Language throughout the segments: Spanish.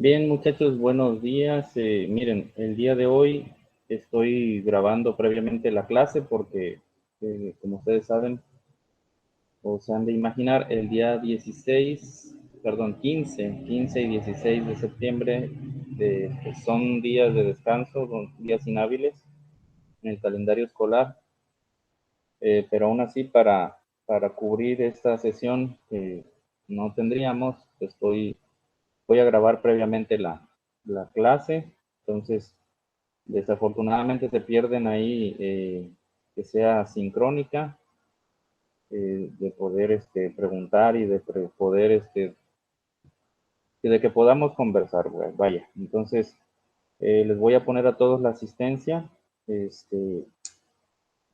Bien, muchachos, buenos días. Miren, el día de hoy estoy grabando previamente la clase porque, como ustedes saben, o se han de imaginar, el día 16, perdón, 15 y 16 de septiembre pues son días de descanso, son días inhábiles en el calendario escolar, pero aún así para cubrir esta sesión que no tendríamos, voy a grabar previamente la clase. Entonces, desafortunadamente se pierden ahí que sea sincrónica, de poder preguntar y de poder, y de que podamos conversar, vaya. Entonces, les voy a poner a todos la asistencia, este,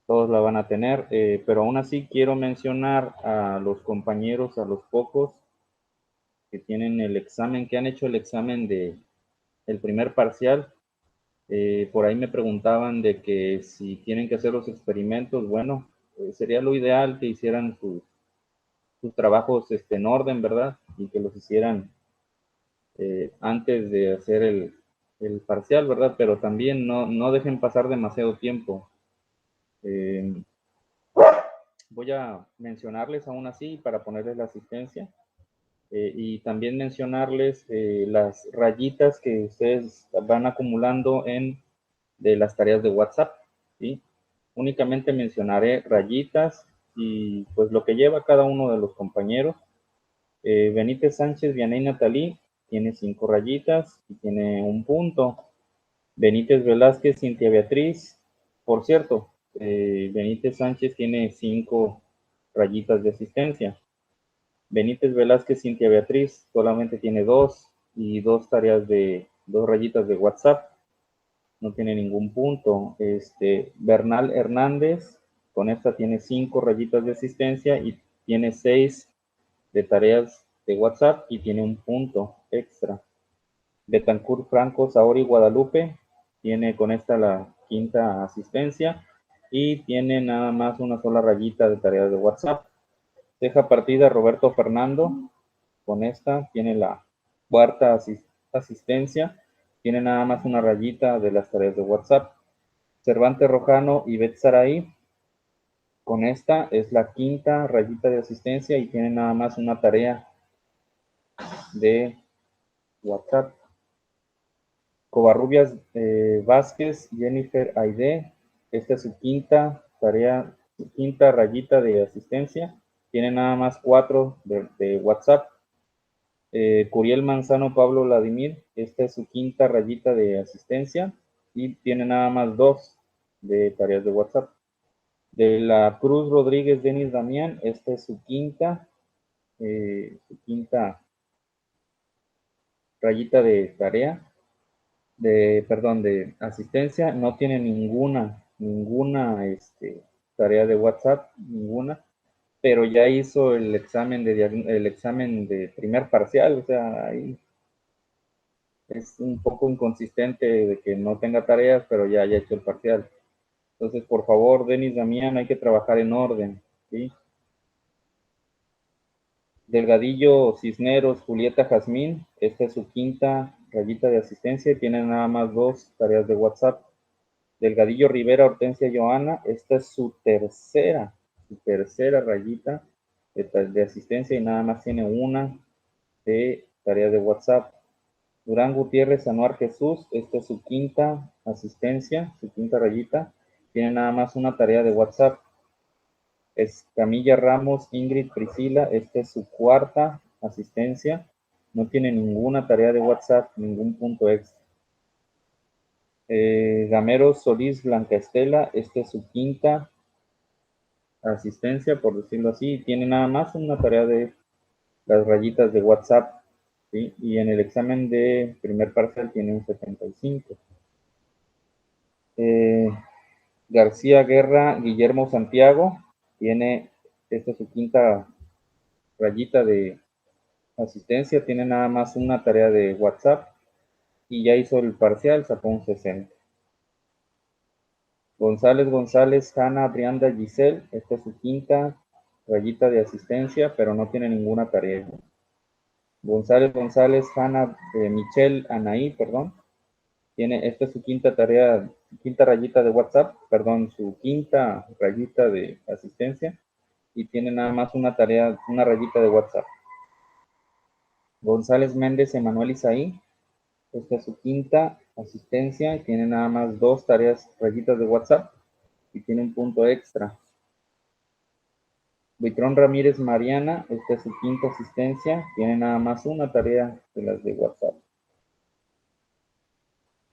todos la van a tener, pero aún así quiero mencionar a los compañeros, a los pocos que tienen el examen, que han hecho el examen de el primer parcial. Por ahí me preguntaban de que si tienen que hacer los experimentos, bueno, sería lo ideal que hicieran sus trabajos en orden, ¿verdad? Y que los hicieran antes de hacer el parcial, ¿verdad? Pero también no dejen pasar demasiado tiempo. Eh, Voy a mencionarles aún así para ponerles la asistencia, y también mencionarles las rayitas que ustedes van acumulando de las tareas de WhatsApp, ¿sí? Únicamente mencionaré rayitas y pues lo que lleva cada uno de los compañeros. Benítez Sánchez, Vianey Natalí tiene 5 rayitas y tiene un punto. Benítez Velázquez, Cintia Beatriz, por cierto, Benítez Sánchez tiene 5 rayitas de asistencia. Benítez Velázquez, Cintia Beatriz solamente tiene 2 y 2 rayitas de WhatsApp, no tiene ningún punto. Bernal Hernández, con esta tiene 5 rayitas de asistencia y tiene 6 de tareas de WhatsApp y tiene un punto extra. Betancourt Franco Saori Guadalupe tiene con esta la quinta asistencia y tiene nada más una sola rayita de tareas de WhatsApp. Deja partida Roberto Fernando, con esta tiene la cuarta asistencia, tiene nada más una rayita de las tareas de WhatsApp. Cervantes Rojano y Bet Saray, con esta es la quinta rayita de asistencia y tiene nada más una tarea de WhatsApp. Covarrubias Vázquez, Jennifer Aide, esta es su quinta tarea, su quinta rayita de asistencia, tiene nada más 4 de WhatsApp. Curiel Manzano Pablo Vladimir, esta es su quinta rayita de asistencia y tiene nada más 2 de tareas de WhatsApp. De la Cruz Rodríguez Denis Damián, esta es su quinta rayita de tarea, perdón, de asistencia. No tiene ninguna tarea de WhatsApp, ninguna, pero ya hizo el examen de primer parcial, o sea, ahí es un poco inconsistente de que no tenga tareas, pero ya haya hecho el parcial. Entonces, por favor, Denis Damián, hay que trabajar en orden, ¿sí? Delgadillo Cisneros, Julieta Jazmín, esta es su quinta rayita de asistencia y tiene nada más 2 tareas de WhatsApp. Delgadillo Rivera Hortensia Joana, esta es su tercera rayita de asistencia y nada más tiene una de tarea de WhatsApp. Durán Gutiérrez Anuar Jesús, esta es su quinta asistencia, su quinta rayita, tiene nada más una tarea de WhatsApp. Escamilla Ramos Ingrid Priscila, esta es su cuarta asistencia, no tiene ninguna tarea de WhatsApp, ningún punto extra. Gamero Solís Blanca Estela, esta es su quinta asistencia, por decirlo así, tiene nada más una tarea de las rayitas de WhatsApp, ¿sí? Y en el examen de primer parcial tiene un 75. García Guerra Guillermo Santiago, esta es su quinta rayita de asistencia, tiene nada más una tarea de WhatsApp y ya hizo el parcial, sacó un 60. González, Hanna, Brianda, Giselle, esta es su quinta rayita de asistencia, pero no tiene ninguna tarea. González, Hanna, Michelle, Anaí, perdón. Esta es su quinta tarea, quinta rayita de WhatsApp, perdón, su quinta rayita de asistencia. Y tiene nada más una tarea, una rayita de WhatsApp. González Méndez, Emanuel Isaí. Esta es su quinta asistencia y tiene nada más dos tareas, rayitas de WhatsApp y tiene un punto extra. Buitrón Ramírez Mariana, esta es su quinta asistencia, tiene nada más una tarea de las de WhatsApp.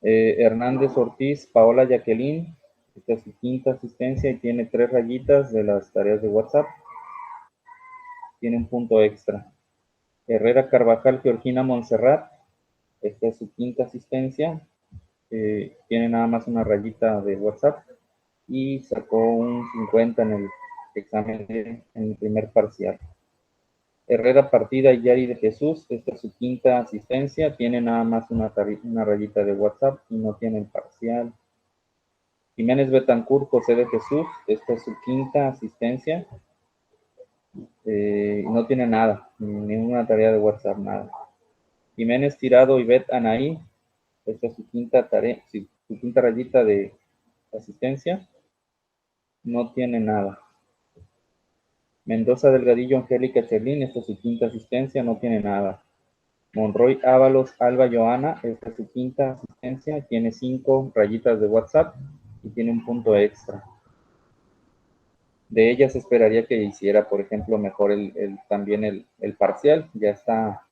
Hernández Ortiz, Paola Jacqueline, esta es su quinta asistencia y tiene tres rayitas de las tareas de WhatsApp, tiene un punto extra. Herrera Carvajal, Georgina Montserrat, esta es su quinta asistencia, tiene nada más una rayita de WhatsApp y sacó un 50 en el examen en el primer parcial. Herrera Partida y Yari de Jesús, esta es su quinta asistencia, tiene nada más una rayita de WhatsApp y no tiene el parcial. Jiménez Betancourt, José de Jesús, esta es su quinta asistencia, no tiene nada, ninguna tarea de WhatsApp, nada. Jiménez Tirado y Bet Anaí, esta es su quinta tarea, su quinta rayita de asistencia, no tiene nada. Mendoza Delgadillo, Angélica Cherlín, esta es su quinta asistencia, no tiene nada. Monroy Ábalos, Alba Joana, esta es su quinta asistencia, tiene 5 rayitas de WhatsApp y tiene un punto extra. De ella se esperaría que hiciera, por ejemplo, mejor también el parcial, ya está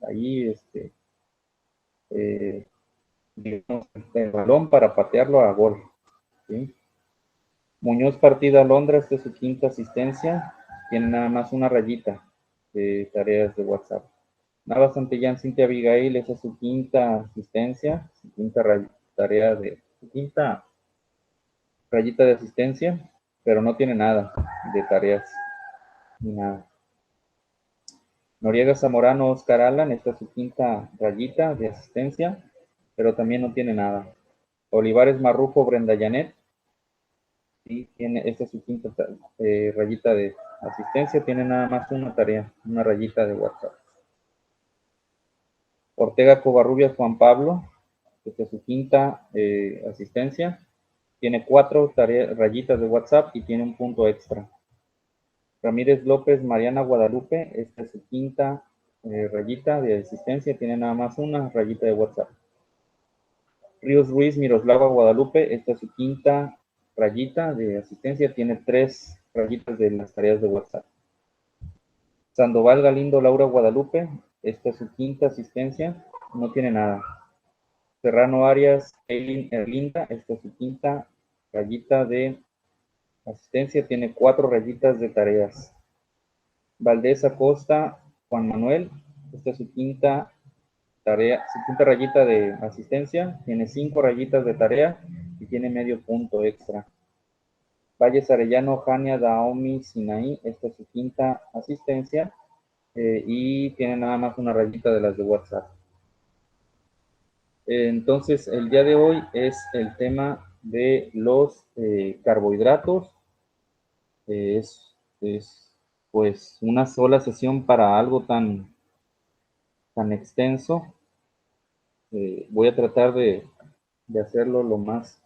ahí, digamos, el balón para patearlo a gol. ¿Sí? Muñoz Partida Londra, esta es su quinta asistencia, tiene nada más una rayita de tareas de WhatsApp. Navas Santillán, Cintia Abigail, esa es su quinta asistencia, su quinta rayita de asistencia, pero no tiene nada de tareas, ni nada. Noriega Zamorano, Oscar Alan, esta es su quinta rayita de asistencia, pero también no tiene nada. Olivares Marrufo, Brenda Janet, y esta es su quinta rayita de asistencia, tiene nada más una tarea, una rayita de WhatsApp. Ortega Covarrubias Juan Pablo, esta es su quinta asistencia, tiene 4 rayitas de WhatsApp y tiene un punto extra. Ramírez López Mariana Guadalupe, esta es su quinta rayita de asistencia, tiene nada más una rayita de WhatsApp. Ríos Ruiz Miroslava Guadalupe, esta es su quinta rayita de asistencia, tiene 3 rayitas de las tareas de WhatsApp. Sandoval Galindo Laura Guadalupe, esta es su quinta asistencia, no tiene nada. Serrano Arias Eileen Erlinda, esta es su quinta rayita de asistencia, tiene 4 rayitas de tareas. Valdés Acosta Juan Manuel, esta es su quinta tarea, su quinta rayita de asistencia, tiene 5 rayitas de tarea y tiene medio punto extra. Valles Arellano Jania Daomi Sinaí, esta es su quinta asistencia y tiene nada más una rayita de las de WhatsApp. Entonces, el día de hoy es el tema de los carbohidratos. Es pues una sola sesión para algo tan extenso. Voy a tratar de hacerlo lo más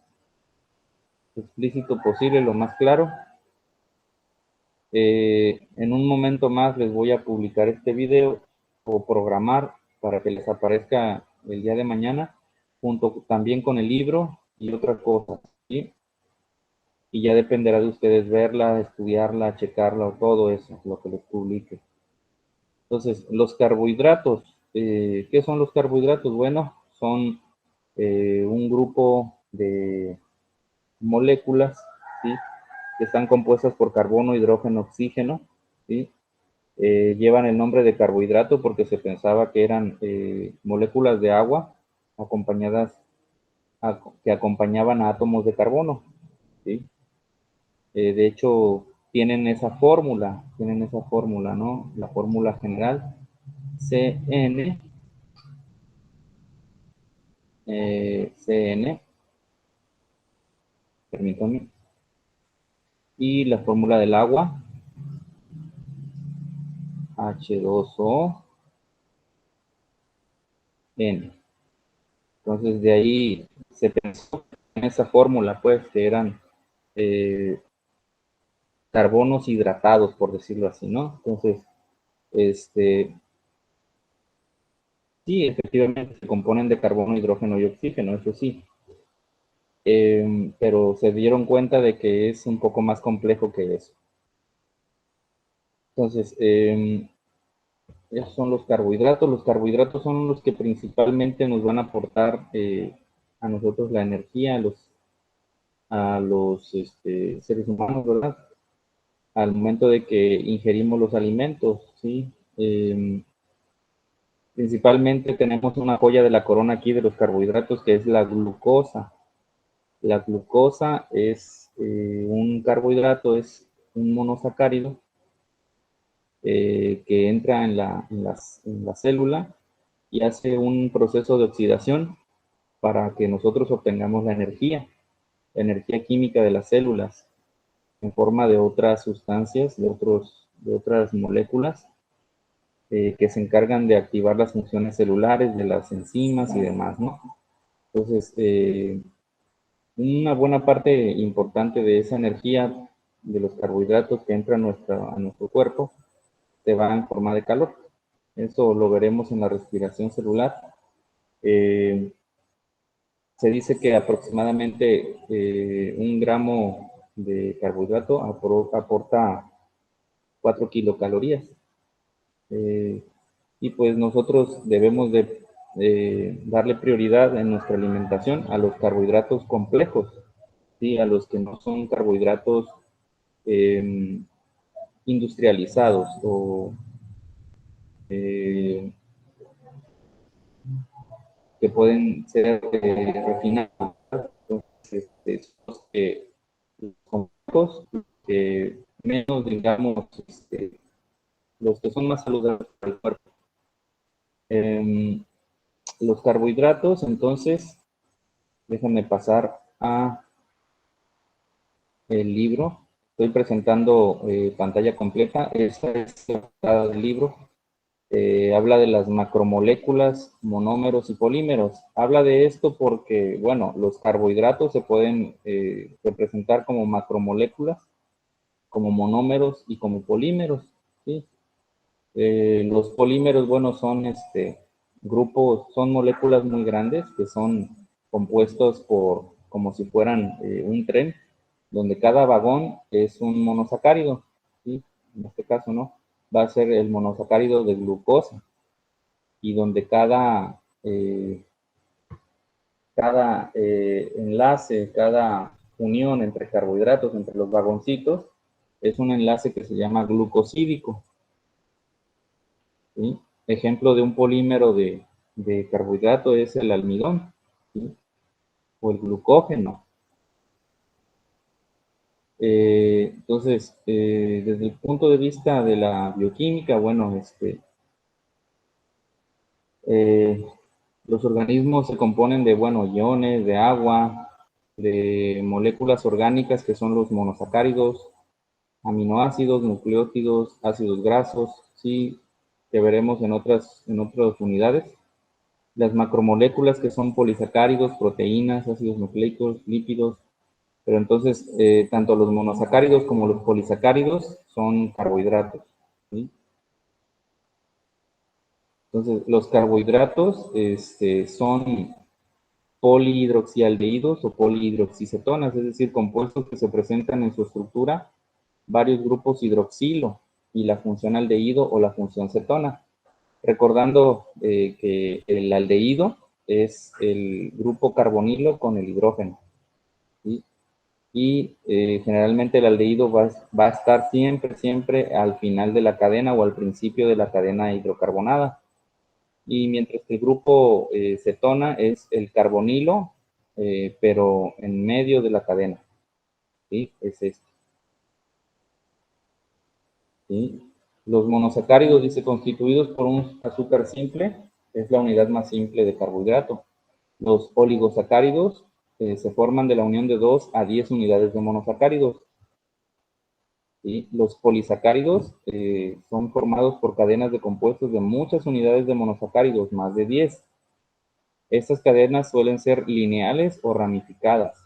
explícito posible, lo más claro. En un momento más les voy a publicar este video o programar para que les aparezca el día de mañana, junto también con el libro y otras cosas, ¿sí? Y ya dependerá de ustedes verla, estudiarla, checarla o todo eso, lo que les publique. Entonces, los carbohidratos, ¿qué son los carbohidratos? Bueno, son un grupo de moléculas, ¿sí? Que están compuestas por carbono, hidrógeno, oxígeno, ¿sí? Llevan el nombre de carbohidrato porque se pensaba que eran moléculas de agua que acompañaban a átomos de carbono, ¿sí? De hecho, tienen esa fórmula, ¿no? La fórmula general, CN, CN, permítanme, y la fórmula del agua, H2O, N. Entonces de ahí se pensó en esa fórmula, pues, que eran carbonos hidratados, por decirlo así, ¿no? Entonces, sí, efectivamente se componen de carbono, hidrógeno y oxígeno, eso sí. Pero se dieron cuenta de que es un poco más complejo que eso. Entonces, esos son los carbohidratos. Los carbohidratos son los que principalmente nos van a aportar a nosotros la energía, a los seres humanos, ¿verdad? Al momento de que ingerimos los alimentos, ¿sí? Principalmente tenemos una joya de la corona aquí de los carbohidratos, que es la glucosa. La glucosa es un carbohidrato, es un monosacárido que entra en la célula y hace un proceso de oxidación para que nosotros obtengamos la energía química de las células en forma de otras sustancias, de otras moléculas que se encargan de activar las funciones celulares de las enzimas y demás, ¿no? Entonces, una buena parte importante de esa energía de los carbohidratos que entra a nuestro cuerpo se va en forma de calor. Eso lo veremos en la respiración celular. Eh, Se dice que aproximadamente 1 gramo de carbohidrato aporta 4 kilocalorías. Y pues nosotros debemos de darle prioridad en nuestra alimentación a los carbohidratos complejos, ¿sí? A los que no son carbohidratos eh, industrializados o eh, que pueden ser refinados. Entonces, los complejos, menos, digamos, los que son más saludables para el cuerpo. Eh, los carbohidratos, entonces, déjenme pasar a el libro. Estoy presentando pantalla completa. Esta es la portada del libro. Habla de las macromoléculas, monómeros y polímeros. Habla de esto porque, bueno, los carbohidratos se pueden representar como macromoléculas, como monómeros y como polímeros, ¿sí? Los polímeros, bueno, son grupos, son moléculas muy grandes que son compuestos por, como si fueran un tren, donde cada vagón es un monosacárido, ¿sí? En este caso, ¿no? Va a ser el monosacárido de glucosa y donde cada enlace, cada unión entre carbohidratos, entre los vagoncitos, es un enlace que se llama glucosídico, ¿sí? Ejemplo de un polímero de carbohidrato es el almidón, ¿sí? O el glucógeno. Entonces, desde el punto de vista de la bioquímica, bueno, eh, los organismos se componen de, bueno, iones, de agua, de moléculas orgánicas que son los monosacáridos, aminoácidos, nucleótidos, ácidos grasos, sí, que veremos en otras unidades. Las macromoléculas que son polisacáridos, proteínas, ácidos nucleicos, lípidos, pero entonces tanto los monosacáridos como los polisacáridos son carbohidratos, ¿sí? Entonces, los carbohidratos son polihidroxialdehídos o polihidroxicetonas, es decir, compuestos que se presentan en su estructura varios grupos hidroxilo y la función aldehído o la función cetona. Recordando que el aldehído es el grupo carbonilo con el hidrógeno, ¿sí? Y generalmente el aldehído va a estar siempre, siempre al final de la cadena o al principio de la cadena hidrocarbonada. Y mientras que el grupo cetona es el carbonilo, pero en medio de la cadena, ¿sí? Es este, ¿sí? Los monosacáridos, dice, constituidos por un azúcar simple, es la unidad más simple de carbohidrato. Los oligosacáridos se forman de la unión de 2 a 10 unidades de monosacáridos. ¿sí? Los polisacáridos son formados por cadenas de compuestos de muchas unidades de monosacáridos, más de 10. Estas cadenas suelen ser lineales o ramificadas.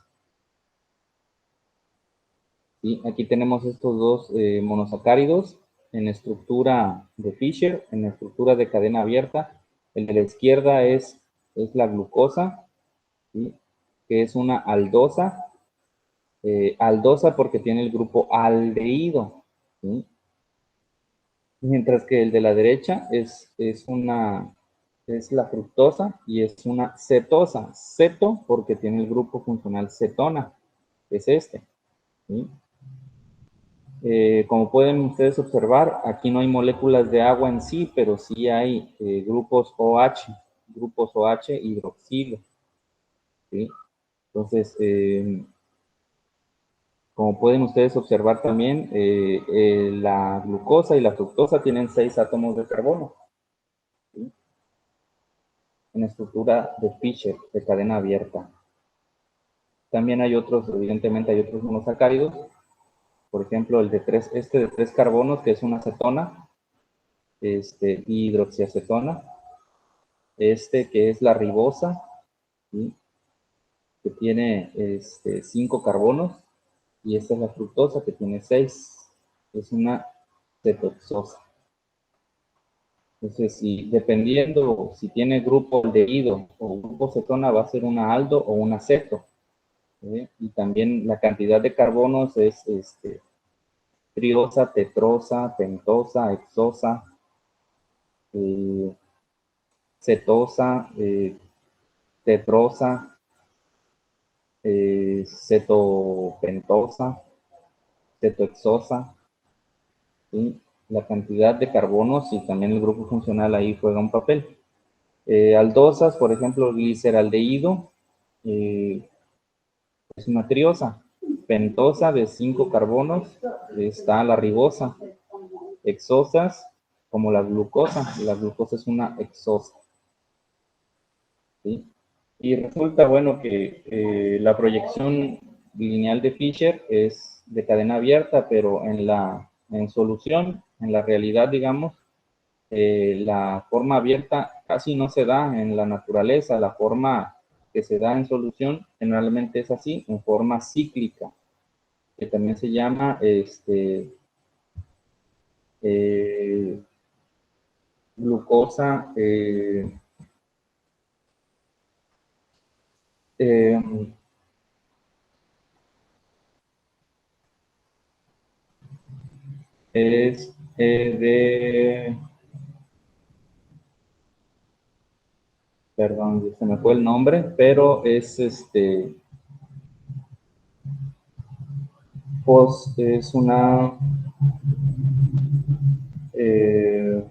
¿Sí? Aquí tenemos estos dos monosacáridos en estructura de Fischer, en estructura de cadena abierta. El de la izquierda es la glucosa, ¿sí? Que es una aldosa. Aldosa porque tiene el grupo aldehído, ¿sí? Mientras que el de la derecha es la fructosa y es una cetosa. Ceto porque tiene el grupo funcional cetona, que es este, ¿sí? Como pueden ustedes observar, aquí no hay moléculas de agua en sí, pero sí hay grupos OH hidroxilo, ¿sí? Entonces, como pueden ustedes observar también, la glucosa y la fructosa tienen 6 átomos de carbono, ¿sí? En estructura de Fischer, de cadena abierta. También hay otros, evidentemente hay otros monosacáridos, por ejemplo, el de de 3 carbonos, que es una acetona, hidroxiacetona, que es la ribosa, ¿sí? Que tiene 5 carbonos, y esta es la fructosa, que tiene 6, es una cetoxosa. Entonces, dependiendo si tiene grupo aldehído o grupo cetona, va a ser una aldo o una ceto, ¿sí? Y también la cantidad de carbonos es triosa, tetrosa, pentosa, hexosa, eh, cetosa, tetrosa, cetopentosa, cetohexosa, ¿sí? La cantidad de carbonos y también el grupo funcional ahí juega un papel. Aldosas, por ejemplo, gliceraldehído, es una triosa. Pentosa de 5 carbonos, está la ribosa. Hexosas, como la glucosa es una hexosa, ¿sí? Y resulta, bueno, que la proyección lineal de Fischer es de cadena abierta, pero en solución, en la realidad, digamos, la forma abierta casi no se da en la naturaleza. La forma que se da en solución generalmente es así, en forma cíclica, que también se llama eh, glucosa, eh, es perdón, se me fue el nombre, pero es es una eh,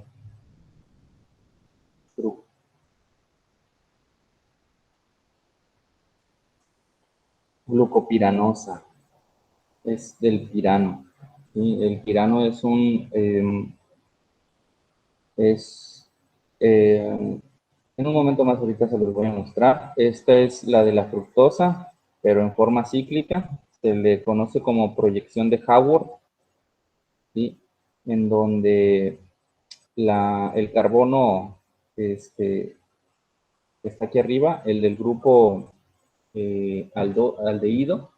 glucopiranosa, es del pirano. ¿Sí? El pirano es en un momento más ahorita se los voy a mostrar. Esta es la de la fructosa, pero en forma cíclica. Se le conoce como proyección de Haworth, ¿sí? En donde el carbono está aquí arriba, el del grupo aldehído,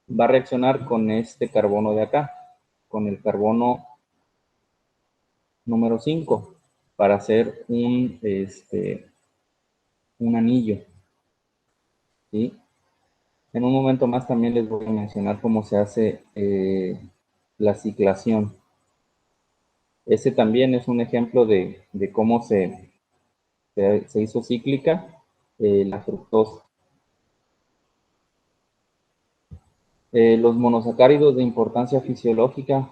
va a reaccionar con este carbono de acá, con el carbono número 5, para hacer un anillo, ¿sí? En un momento más también les voy a mencionar cómo se hace la ciclación. Ese también es un ejemplo de cómo se hizo cíclica la fructosa. Los monosacáridos de importancia fisiológica,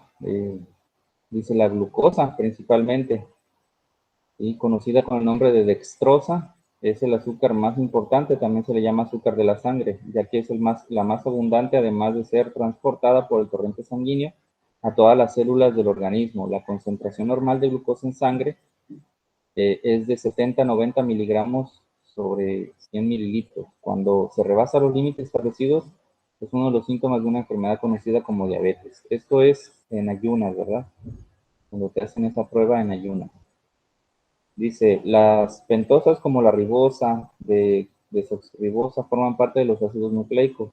dice la glucosa principalmente, y conocida con el nombre de dextrosa, es el azúcar más importante, también se le llama azúcar de la sangre, ya que es la más abundante, además de ser transportada por el torrente sanguíneo a todas las células del organismo. La concentración normal de glucosa en sangre es de 70 a 90 miligramos sobre 100 mililitros. Cuando se rebasa los límites establecidos, Es uno de los síntomas de una enfermedad conocida como diabetes. Esto es en ayunas, ¿verdad? Cuando te hacen esa prueba en ayunas. Dice, las pentosas como la ribosa, desoxirribosa, forman parte de los ácidos nucleicos.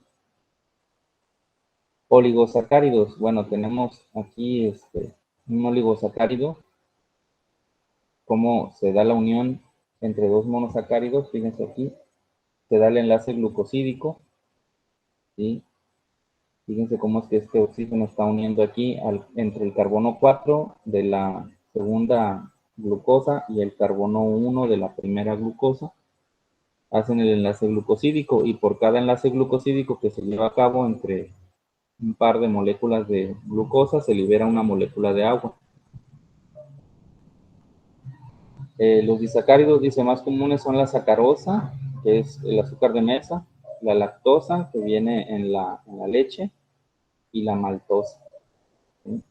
Oligosacáridos, bueno, tenemos aquí un oligosacárido, cómo se da la unión entre dos monosacáridos, fíjense aquí, se da el enlace glucosídico, ¿sí? Fíjense cómo es que este oxígeno está uniendo aquí entre el carbono 4 de la segunda glucosa y el carbono 1 de la primera glucosa. Hacen el enlace glucosídico y por cada enlace glucosídico que se lleva a cabo entre un par de moléculas de glucosa se libera una molécula de agua. Los disacáridos, dice, más comunes son la sacarosa, que es el azúcar de mesa, la lactosa, que viene en la leche, y la maltosa. ¿Sí?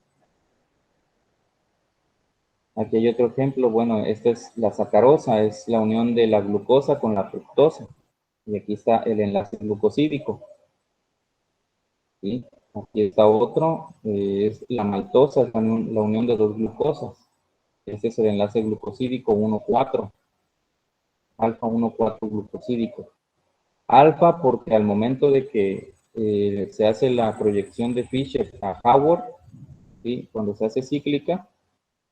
Aquí hay otro ejemplo, bueno, esta es la sacarosa, es la unión de la glucosa con la fructosa. Y aquí está el enlace glucosídico. ¿Sí? Aquí está otro, es la maltosa, es la unión de dos glucosas. Este es el enlace glucosídico 1,4, alfa 1,4 glucosídico. Alfa porque al momento de que se hace la proyección de Fischer a Howard, ¿sí? Cuando se hace cíclica,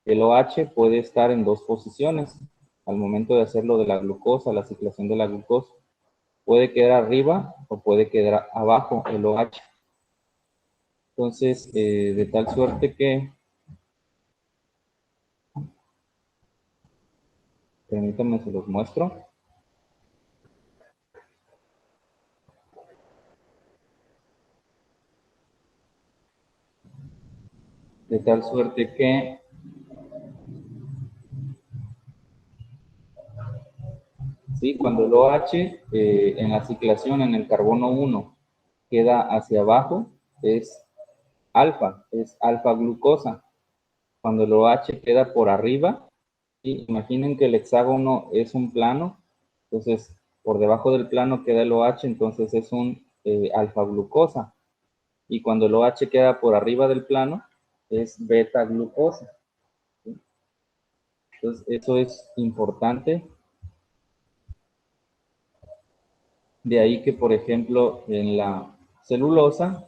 el OH puede estar en dos posiciones. Al momento de hacerlo de la glucosa, la ciclación de la glucosa, puede quedar arriba o puede quedar abajo el OH. Entonces, de tal suerte que, permítanme se los muestro, de tal suerte que ¿sí? Cuando el OH en la ciclación en el carbono 1 queda hacia abajo, es alfa glucosa. Cuando el OH queda por arriba, ¿sí? Imaginen que el hexágono es un plano, entonces por debajo del plano queda el OH, entonces es un alfa glucosa. Y cuando el OH queda por arriba del plano, es beta glucosa. ¿Sí? Entonces eso es importante. De ahí que, por ejemplo, en la celulosa,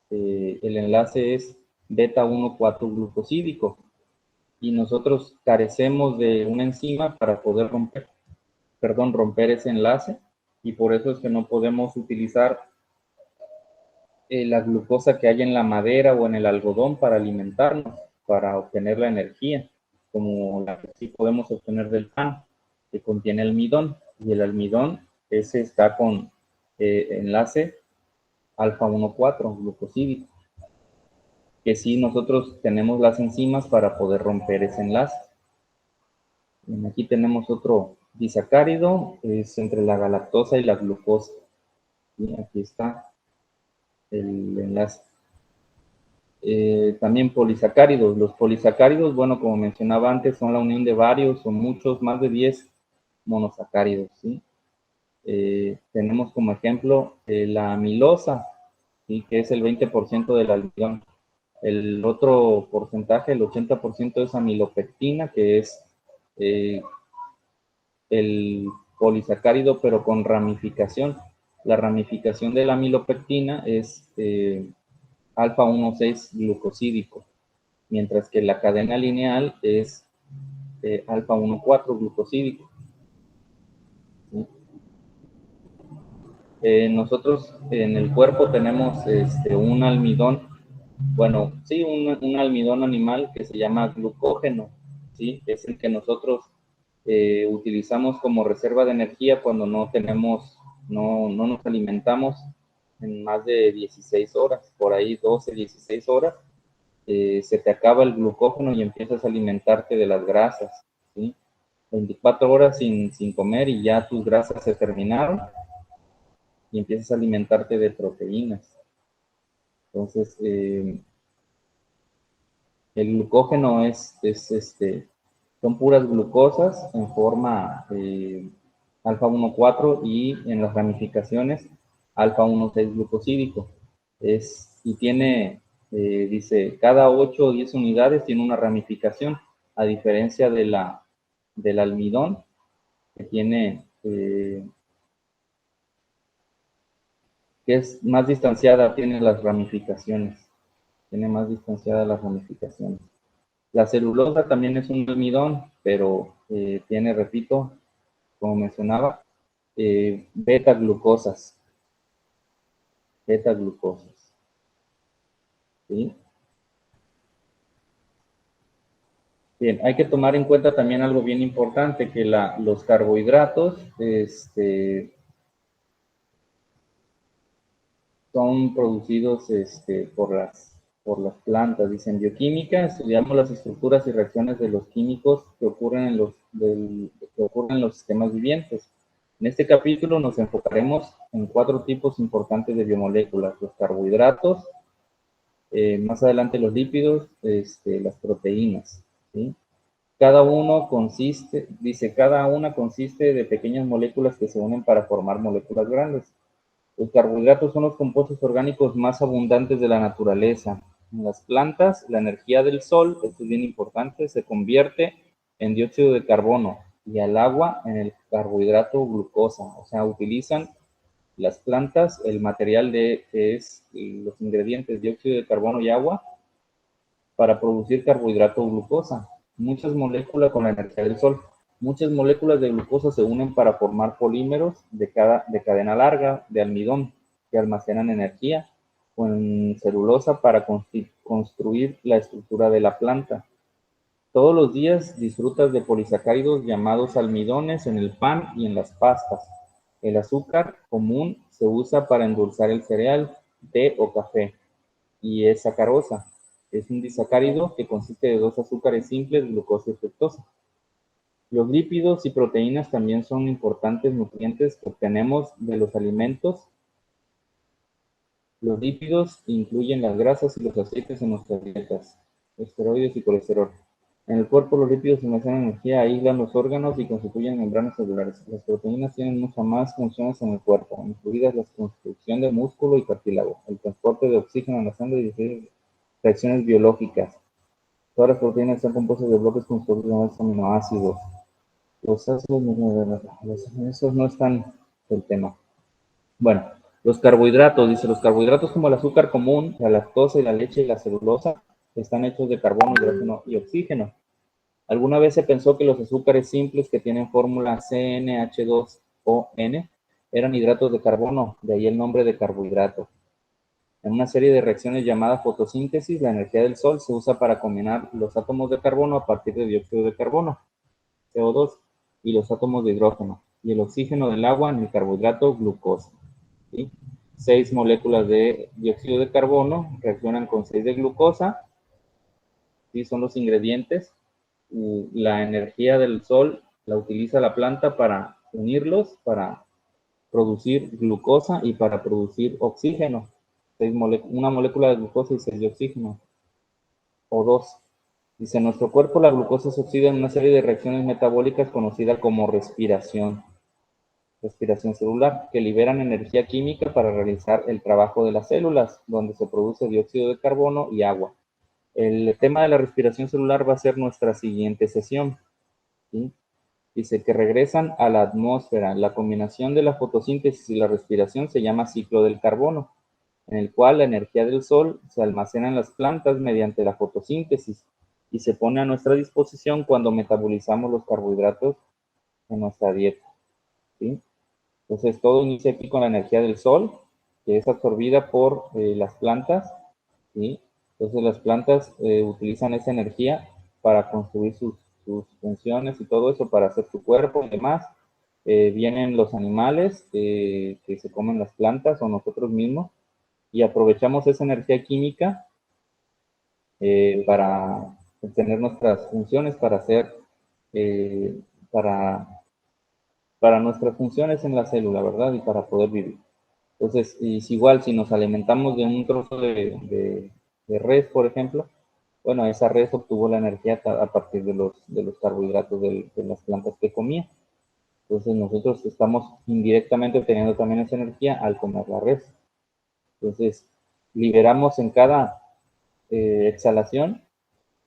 el enlace es beta 1,4 glucosídico y nosotros carecemos de una enzima para poder romper ese enlace y por eso es que no podemos utilizar la glucosa que hay en la madera o en el algodón para alimentarnos, para obtener la energía, como la que sí podemos obtener del pan, que contiene almidón, y el almidón ese está con enlace alfa 1,4 glucosídico, que sí nosotros tenemos las enzimas para poder romper ese enlace. Y aquí tenemos otro disacárido, es entre la galactosa y la glucosa. Y aquí está el enlace. También polisacáridos. Los polisacáridos, bueno, como mencionaba antes, son la unión de varios o muchos, más de 10 monosacáridos, ¿sí? Tenemos como ejemplo la amilosa, ¿sí? Que es el 20% del almidón. El otro porcentaje, el 80% es amilopectina, que es eh, el polisacárido, pero con ramificación. La ramificación de la amilopectina es alfa 1,6 glucosídico, mientras que la cadena lineal es alfa 1,4 glucosídico. ¿Sí? Nosotros en el cuerpo tenemos un almidón, bueno, sí, un almidón animal que se llama glucógeno, ¿sí? Es el que nosotros utilizamos como reserva de energía cuando no tenemos, no nos alimentamos en más de 16 horas, por ahí 12, 16 horas, se te acaba el glucógeno y empiezas a alimentarte de las grasas, ¿sí? 24 horas sin comer y ya tus grasas se terminaron y empiezas a alimentarte de proteínas. Entonces, el glucógeno son puras glucosas en forma alfa 1,4 y en las ramificaciones alfa-1,6-glucosídico. Y tiene, dice, cada 8 o 10 unidades tiene una ramificación, a diferencia del almidón, que tiene, que es más distanciada, tiene las ramificaciones. Tiene más distanciadas las ramificaciones. La celulosa también es un almidón, pero tiene, repito, como mencionaba, beta-glucosas. Beta-glucosas. ¿Sí? Bien, hay que tomar en cuenta también algo bien importante, que los carbohidratos son producidos por las plantas. Dicen bioquímica, estudiamos las estructuras y reacciones de los químicos que ocurren en los sistemas vivientes. En este capítulo nos enfocaremos en 4 tipos importantes de biomoléculas: los carbohidratos, más adelante los lípidos, las proteínas, ¿sí? Cada una consiste de pequeñas moléculas que se unen para formar moléculas grandes. Los carbohidratos son los compuestos orgánicos más abundantes de la naturaleza. En las plantas, la energía del sol, esto es bien importante, se convierte en dióxido de carbono y al agua en el carbohidrato glucosa. O sea, utilizan las plantas el material que es los ingredientes dióxido de carbono y agua para producir carbohidrato glucosa. Muchas moléculas con la energía del sol. Muchas moléculas de glucosa se unen para formar polímeros de cadena larga de almidón que almacenan energía o en celulosa para construir la estructura de la planta. Todos los días disfrutas de polisacáridos llamados almidones en el pan y en las pastas. El azúcar común se usa para endulzar el cereal, té o café y es sacarosa. Es un disacárido que consiste de 2 azúcares simples, glucosa y fructosa. Los lípidos y proteínas también son importantes nutrientes que obtenemos de los alimentos. Los lípidos incluyen las grasas y los aceites en nuestras dietas, esteroides y colesterol. En el cuerpo, los lípidos almacenan energía, aíslan los órganos y constituyen membranas celulares. Las proteínas tienen muchas más funciones en el cuerpo, incluidas la construcción de músculo y cartílago, el transporte de oxígeno en la sangre y diferentes reacciones biológicas. Todas las proteínas están compuestas de bloques construidos de aminoácidos. Los ácidos, esos no están del tema. Bueno, los carbohidratos, dice, los carbohidratos como el azúcar común, la lactosa y la leche y la celulosa están hechos de carbono, hidrógeno y oxígeno. Alguna vez se pensó que los azúcares simples que tienen fórmula CnH2ON eran hidratos de carbono, de ahí el nombre de carbohidrato. En una serie de reacciones llamadas fotosíntesis, la energía del sol se usa para combinar los átomos de carbono a partir de dióxido de carbono, CO2, y los átomos de hidrógeno, y el oxígeno del agua en el carbohidrato glucosa. ¿Sí? 6 moléculas de dióxido de carbono reaccionan con 6 de glucosa, ¿sí? Son los ingredientes. La energía del sol la utiliza la planta para unirlos, para producir glucosa y para producir oxígeno. Una molécula de glucosa y 6 de oxígeno. O2. Dice, en nuestro cuerpo la glucosa se oxida en una serie de reacciones metabólicas conocidas como respiración celular, que liberan energía química para realizar el trabajo de las células, donde se produce dióxido de carbono y agua. El tema de la respiración celular va a ser nuestra siguiente sesión, ¿sí? Dice que regresan a la atmósfera. La combinación de la fotosíntesis y la respiración se llama ciclo del carbono, en el cual la energía del sol se almacena en las plantas mediante la fotosíntesis y se pone a nuestra disposición cuando metabolizamos los carbohidratos en nuestra dieta, ¿sí? Entonces, todo inicia aquí con la energía del sol, que es absorbida por las plantas, ¿sí? Entonces, las plantas utilizan esa energía para construir sus funciones y todo eso, para hacer su cuerpo y demás. Vienen los animales que se comen las plantas o nosotros mismos y aprovechamos esa energía química para tener nuestras funciones, para hacer, eh, para, para nuestras funciones en la célula, ¿verdad? Y para poder vivir. Entonces, es igual si nos alimentamos de un trozo de res, por ejemplo, bueno, esa res obtuvo la energía a partir de los carbohidratos de las plantas que comía. Entonces nosotros estamos indirectamente obteniendo también esa energía al comer la res. Entonces liberamos en cada exhalación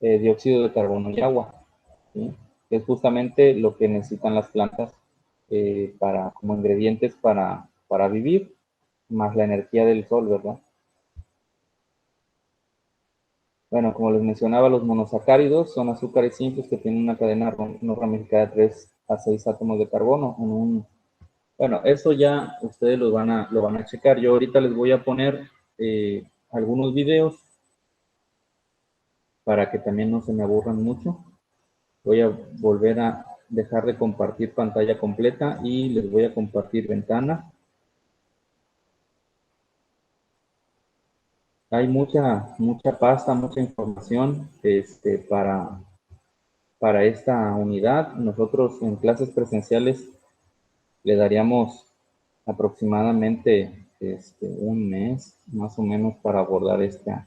dióxido de carbono y agua, ¿sí? Que es justamente lo que necesitan las plantas como ingredientes para vivir, más la energía del sol, ¿verdad? Bueno, como les mencionaba, los monosacáridos son azúcares simples que tienen una cadena no ramificada de 3 a 6 átomos de carbono. Bueno, eso ya ustedes lo van a checar. Yo ahorita les voy a poner algunos videos para que también no se me aburran mucho. Voy a volver a dejar de compartir pantalla completa y les voy a compartir ventana. Hay mucha pasta, mucha información para esta unidad. Nosotros en clases presenciales le daríamos aproximadamente un mes más o menos para abordar esta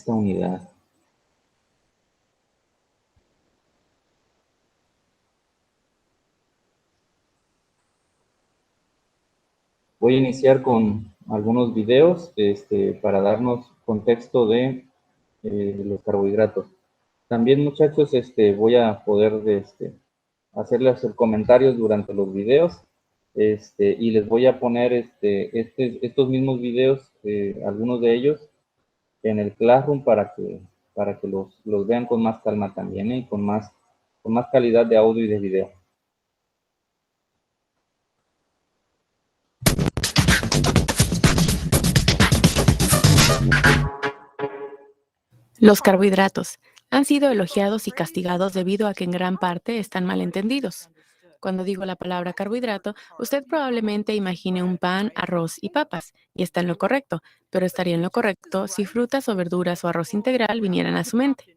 unidad. Voy a iniciar con algunos videos para darnos contexto de los carbohidratos. También, muchachos, voy a poder hacerles comentarios durante los videos y les voy a poner estos mismos videos, algunos de ellos, en el Classroom para que los vean con más calma también y con más calidad de audio y de video. Los carbohidratos han sido elogiados y castigados debido a que en gran parte están mal entendidos. Cuando digo la palabra carbohidrato, usted probablemente imagine un pan, arroz y papas, y está en lo correcto, pero estaría en lo correcto si frutas o verduras o arroz integral vinieran a su mente.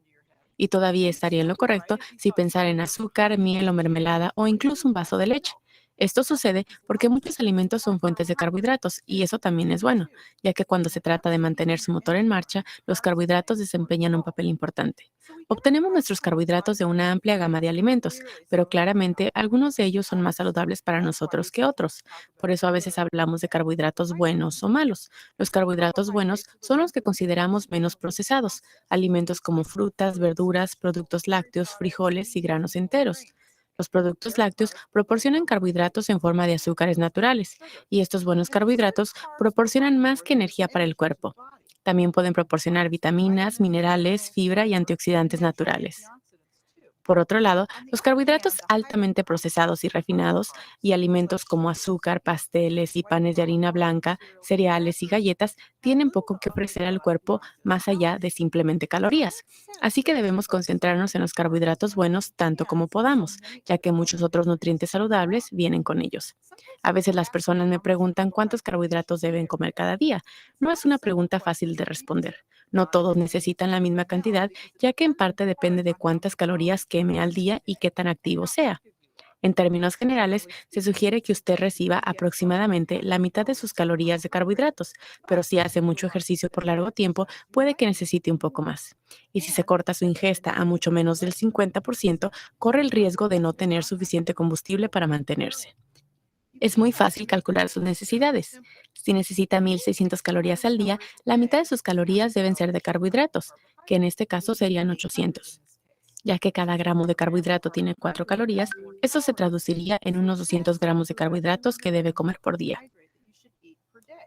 Y todavía estaría en lo correcto si pensara en azúcar, miel o mermelada o incluso un vaso de leche. Esto sucede porque muchos alimentos son fuentes de carbohidratos y eso también es bueno, ya que cuando se trata de mantener su motor en marcha, los carbohidratos desempeñan un papel importante. Obtenemos nuestros carbohidratos de una amplia gama de alimentos, pero claramente algunos de ellos son más saludables para nosotros que otros. Por eso a veces hablamos de carbohidratos buenos o malos. Los carbohidratos buenos son los que consideramos menos procesados, alimentos como frutas, verduras, productos lácteos, frijoles y granos enteros. Los productos lácteos proporcionan carbohidratos en forma de azúcares naturales, y estos buenos carbohidratos proporcionan más que energía para el cuerpo. También pueden proporcionar vitaminas, minerales, fibra y antioxidantes naturales. Por otro lado, los carbohidratos altamente procesados y refinados y alimentos como azúcar, pasteles y panes de harina blanca, cereales y galletas tienen poco que ofrecer al cuerpo más allá de simplemente calorías. Así que debemos concentrarnos en los carbohidratos buenos tanto como podamos, ya que muchos otros nutrientes saludables vienen con ellos. A veces las personas me preguntan cuántos carbohidratos deben comer cada día. No es una pregunta fácil de responder. No todos necesitan la misma cantidad, ya que en parte depende de cuántas calorías queme al día y qué tan activo sea. En términos generales, se sugiere que usted reciba aproximadamente la mitad de sus calorías de carbohidratos, pero si hace mucho ejercicio por largo tiempo, puede que necesite un poco más. Y si se corta su ingesta a mucho menos del 50%, corre el riesgo de no tener suficiente combustible para mantenerse. Es muy fácil calcular sus necesidades. Si necesita 1.600 calorías al día, la mitad de sus calorías deben ser de carbohidratos, que en este caso serían 800. Ya que cada gramo de carbohidrato tiene 4 calorías, eso se traduciría en unos 200 gramos de carbohidratos que debe comer por día.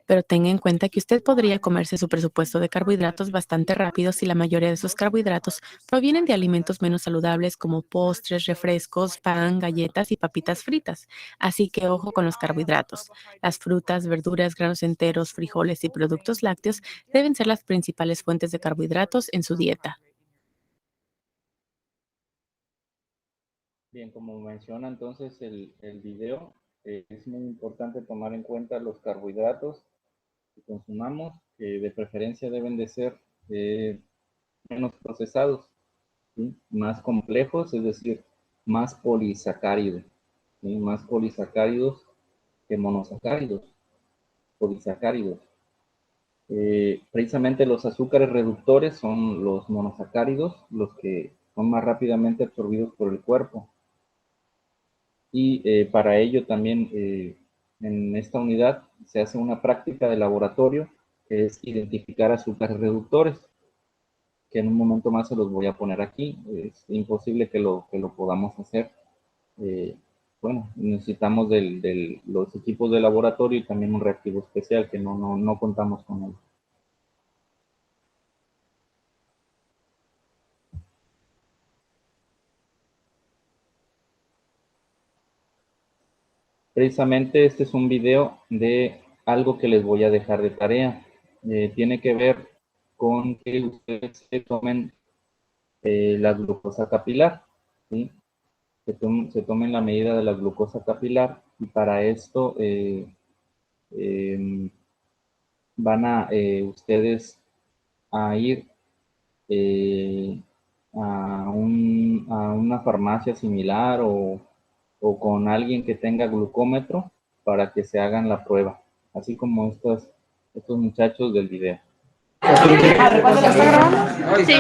Pero tenga en cuenta que usted podría comerse su presupuesto de carbohidratos bastante rápido si la mayoría de sus carbohidratos provienen de alimentos menos saludables como postres, refrescos, pan, galletas y papitas fritas. Así que ojo con los carbohidratos. Las frutas, verduras, granos enteros, frijoles y productos lácteos deben ser las principales fuentes de carbohidratos en su dieta. Bien, como menciona entonces el video, es muy importante tomar en cuenta los carbohidratos que consumamos, que de preferencia deben de ser eh, menos procesados, ¿sí? Más complejos, es decir, más polisacáridos, ¿sí? Más polisacáridos que monosacáridos, polisacáridos. Precisamente los azúcares reductores son los monosacáridos, los que son más rápidamente absorbidos por el cuerpo. y para ello también en esta unidad se hace una práctica de laboratorio que es identificar azúcares reductores, que en un momento más se los voy a poner aquí. Es imposible que lo podamos hacer. Eh, bueno, necesitamos los equipos de laboratorio y también un reactivo especial que no contamos con él. Precisamente este es un video de algo que les voy a dejar de tarea. Tiene que ver con que ustedes se tomen la glucosa capilar, ¿sí? Se tomen la medida de la glucosa capilar y para esto van a ustedes a ir a una farmacia similar o con alguien que tenga glucómetro para que se hagan la prueba, así como estos muchachos del video. ¿Cuándo lo está grabando? Sí.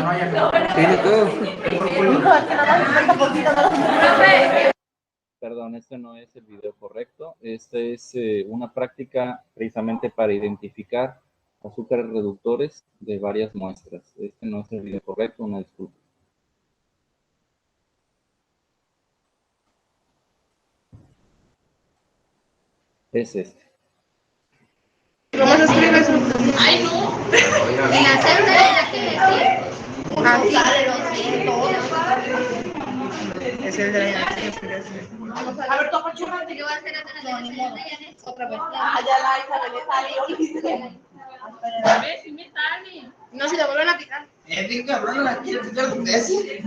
Perdón, este no es el video correcto. Este es una práctica precisamente para identificar azúcares reductores de varias muestras. Este no es el video correcto, una disculpa. Es este. ¿Cómo se escribe eso? Ay, no. En la celda de la que decía. Así. Es Es el de la A ver, toca churrante. Yo voy a hacer otra vez. Ah, ya la hija de salió. A ver si me sale. No, si le vuelven a picar. Es cabrón, la quiero quitar con ese.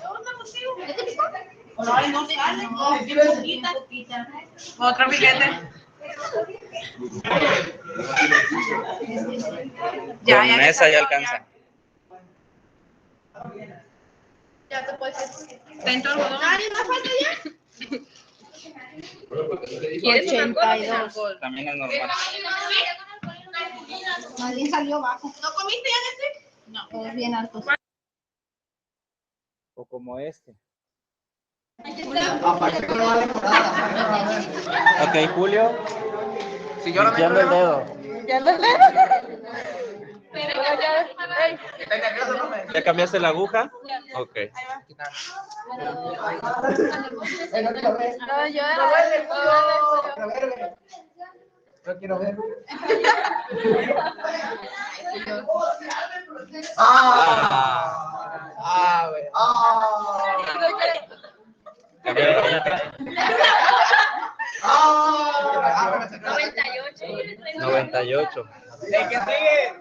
¿Dónde consigo? Ay, no sale. Poquita. Otro piquete. Con esa ya alcanza. Ya te puedes. ¿Dentro algodón? ¿Nadie más falta ya? 82. También es normal. Nadie salió bajo. ¿No comiste ya este? No. Todos bien altos. O como este. Aparte que no vale nada. Ok, Julio. Si yo no me Limpiando el dedo. ¿Ya lo lees? ¿Estás nervioso, no me? ¿Ya cambiaste la aguja? Ok. No, yo No quiero ver. Güey. Cambiaron la otra. 98. ¿El que sigue?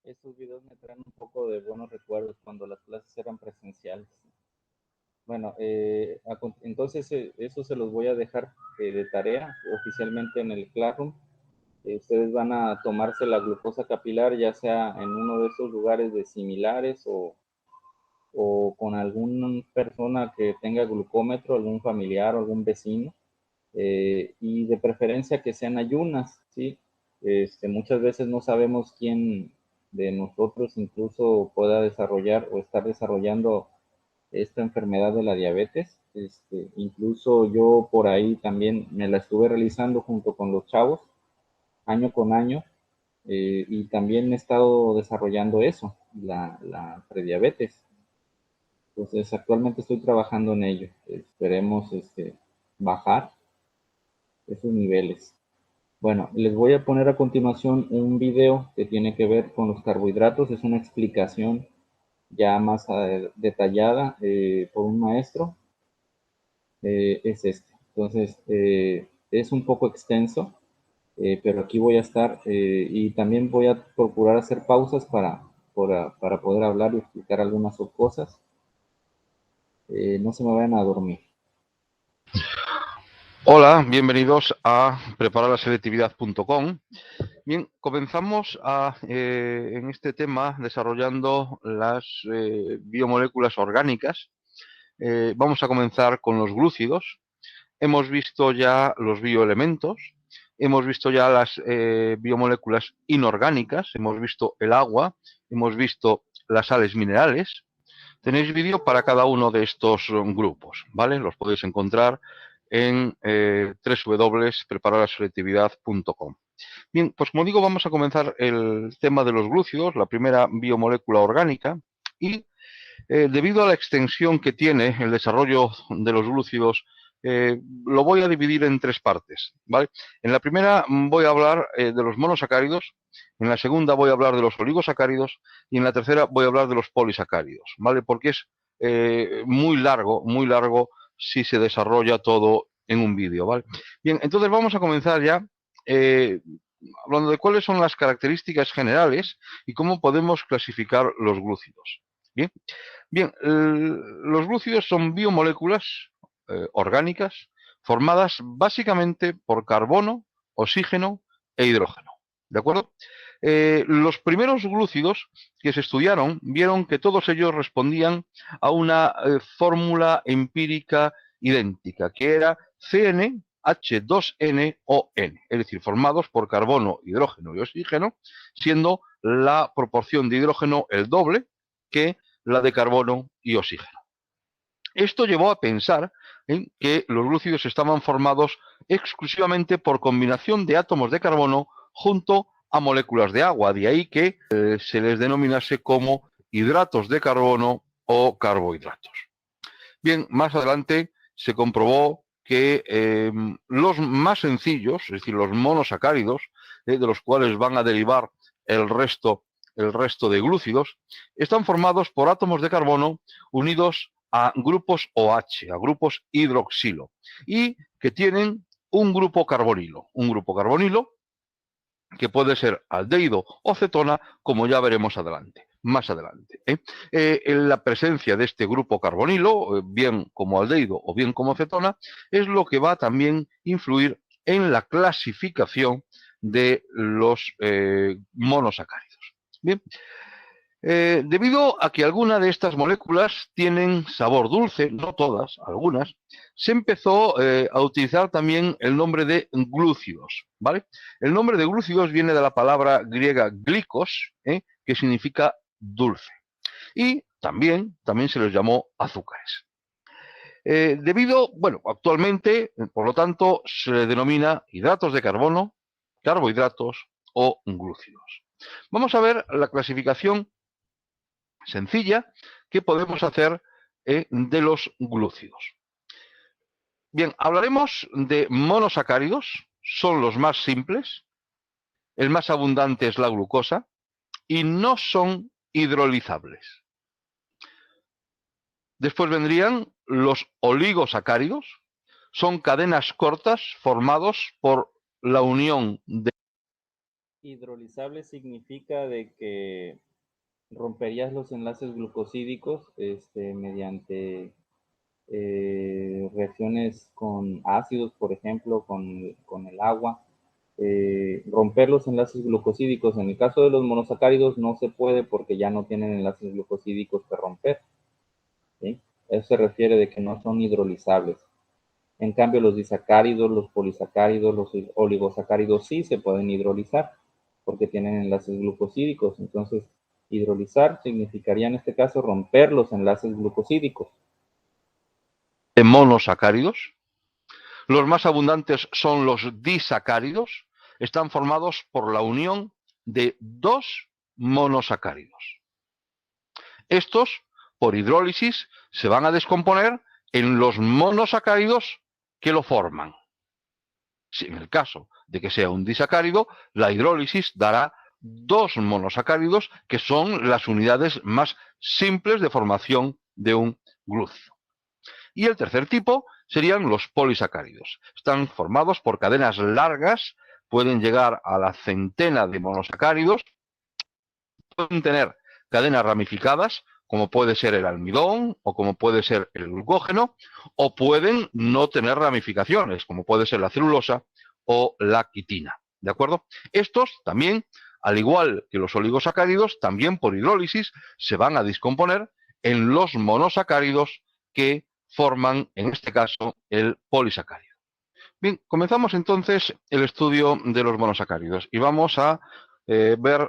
Estos videos me traen un poco de buenos recuerdos cuando las clases eran presenciales. Bueno, entonces eso se los voy a dejar de tarea oficialmente en el Classroom. Ustedes van a tomarse la glucosa capilar, ya sea en uno de esos lugares de similares o con alguna persona que tenga glucómetro, algún familiar o algún vecino, y de preferencia que sean ayunas, ¿sí? Muchas veces no sabemos quién de nosotros incluso pueda desarrollar o estar desarrollando esta enfermedad de la diabetes. Incluso yo por ahí también me la estuve realizando junto con los chavos, año con año, y también he estado desarrollando eso, la prediabetes. Entonces, actualmente estoy trabajando en ello. Esperemos bajar esos niveles. Bueno, les voy a poner a continuación un video que tiene que ver con los carbohidratos. Es una explicación ya más detallada por un maestro. Es este. Entonces, es un poco extenso, pero aquí voy a estar y también voy a procurar hacer pausas para poder hablar y explicar algunas cosas. No se me vayan a dormir. Hola, bienvenidos a preparalaselectividad.com. Bien, comenzamos en este tema desarrollando las biomoléculas orgánicas. Vamos a comenzar con los glúcidos. Hemos visto ya los bioelementos, hemos visto ya las biomoléculas inorgánicas, hemos visto el agua, hemos visto las sales minerales. Tenéis vídeo para cada uno de estos grupos, ¿vale? Los podéis encontrar en www.prepararlaselectividad.com. Bien, pues como digo, vamos a comenzar el tema de los glúcidos, la primera biomolécula orgánica, y debido a la extensión que tiene el desarrollo de los glúcidos, lo voy a dividir en tres partes, ¿vale? En la primera voy a hablar de los monosacáridos, en la segunda voy a hablar de los oligosacáridos y en la tercera voy a hablar de los polisacáridos, ¿vale? Porque es muy largo si se desarrolla todo en un vídeo, ¿vale? Bien, entonces vamos a comenzar ya hablando de cuáles son las características generales y cómo podemos clasificar los glúcidos. Bien, los glúcidos son biomoléculas orgánicas formadas básicamente por carbono, oxígeno e hidrógeno. ¿De acuerdo? Los primeros glúcidos que se estudiaron vieron que todos ellos respondían a una fórmula empírica idéntica, que era CnH2nOn, es decir, formados por carbono, hidrógeno y oxígeno, siendo la proporción de hidrógeno el doble que la de carbono y oxígeno. Esto llevó a pensar en que los glúcidos estaban formados exclusivamente por combinación de átomos de carbono junto a moléculas de agua, de ahí que se les denominase como hidratos de carbono o carbohidratos. Bien, más adelante se comprobó que los más sencillos, es decir, los monosacáridos, de los cuales van a derivar el resto de glúcidos, están formados por átomos de carbono unidos a grupos OH, a grupos hidroxilo, y que tienen un grupo carbonilo que puede ser aldehído o cetona, como ya veremos más adelante. En la presencia de este grupo carbonilo, bien como aldehído o bien como cetona, es lo que va a también influir en la clasificación de los monosacáridos. Bien. Debido a que algunas de estas moléculas tienen sabor dulce, no todas, algunas, se empezó a utilizar también el nombre de glúcidos, ¿vale? El nombre de glúcidos viene de la palabra griega glikos, que significa dulce. Y también se les llamó azúcares. Actualmente, por lo tanto, se le denomina hidratos de carbono, carbohidratos o glúcidos. Vamos a ver la clasificación sencilla que podemos hacer de los glúcidos. Bien, hablaremos de monosacáridos, son los más simples, el más abundante es la glucosa y no son hidrolizables. Después vendrían los oligosacáridos, son cadenas cortas formados por la unión de... Hidrolizable significa de que romperías los enlaces glucosídicos mediante reacciones con ácidos, por ejemplo, con el agua. Romper los enlaces glucosídicos. En el caso de los monosacáridos no se puede porque ya no tienen enlaces glucosídicos que romper, ¿sí? Eso se refiere de que no son hidrolizables. En cambio, los disacáridos, los polisacáridos, los oligosacáridos sí se pueden hidrolizar porque tienen enlaces glucosídicos. Entonces, hidrolizar significaría en este caso romper los enlaces glucosídicos. De monosacáridos. Los más abundantes son los disacáridos. Están formados por la unión de dos monosacáridos. Estos, por hidrólisis, se van a descomponer en los monosacáridos que lo forman. Si en el caso de que sea un disacárido, la hidrólisis dará dos monosacáridos, que son las unidades más simples de formación de un glúcido. Y el tercer tipo serían los polisacáridos. Están formados por cadenas largas, pueden llegar a la centena de monosacáridos, pueden tener cadenas ramificadas, como puede ser el almidón o como puede ser el glucógeno, o pueden no tener ramificaciones, como puede ser la celulosa o la quitina. ¿De acuerdo? Estos también, al igual que los oligosacáridos, también por hidrólisis se van a descomponer en los monosacáridos que forman, en este caso, el polisacárido. Bien, comenzamos entonces el estudio de los monosacáridos y vamos a ver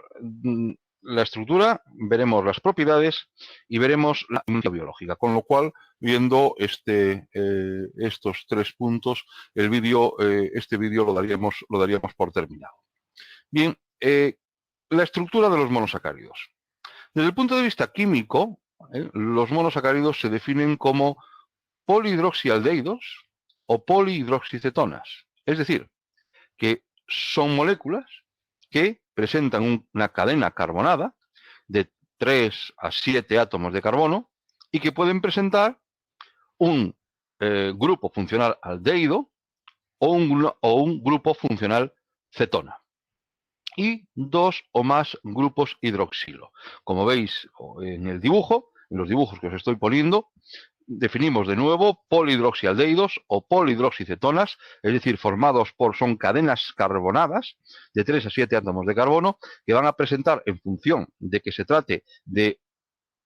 la estructura, veremos las propiedades y veremos la química biológica. Con lo cual, viendo estos 3 puntos, este vídeo lo daríamos por terminado. Bien, la estructura de los monosacáridos. Desde el punto de vista químico, los monosacáridos se definen como polihidroxialdehídos o polihidroxicetonas. Es decir, que son moléculas que presentan una cadena carbonada de 3 a 7 átomos de carbono y que pueden presentar un grupo funcional aldehído o un grupo funcional cetona. Y 2 o más grupos hidroxilo. Como veis en el dibujo, en los dibujos que os estoy poniendo, definimos de nuevo polihidroxialdehídos o polihidroxicetonas, es decir, son cadenas carbonadas de 3 a 7 átomos de carbono que van a presentar, en función de que se trate de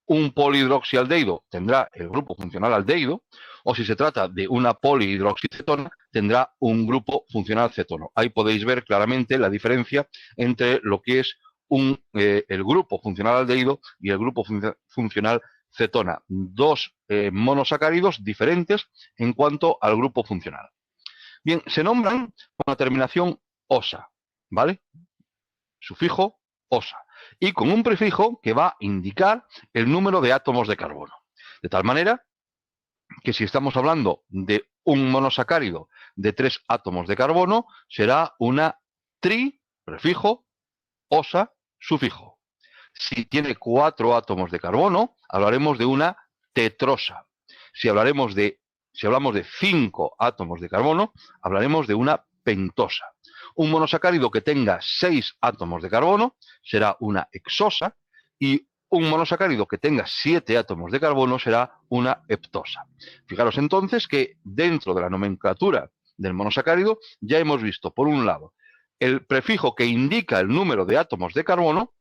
un polihidroxialdehído, tendrá el grupo funcional aldehído, o si se trata de una polihidroxicetona, tendrá un grupo funcional cetono. Ahí podéis ver claramente la diferencia entre lo que es el grupo funcional aldehído y el grupo funcional cetona. 2 monosacáridos diferentes en cuanto al grupo funcional. Bien, se nombran con la terminación osa, ¿vale? Sufijo osa. Y con un prefijo que va a indicar el número de átomos de carbono. De tal manera que si estamos hablando de un monosacárido de 3 átomos de carbono, será una prefijo, osa, sufijo. Si tiene 4 átomos de carbono, hablaremos de una tetrosa. Si hablamos de 5 átomos de carbono, hablaremos de una pentosa. Un monosacárido que tenga 6 átomos de carbono será una hexosa y un monosacárido que tenga 7 átomos de carbono será una heptosa. Fijaros entonces que dentro de la nomenclatura del monosacárido ya hemos visto, por un lado, el prefijo que indica el número de átomos de carbono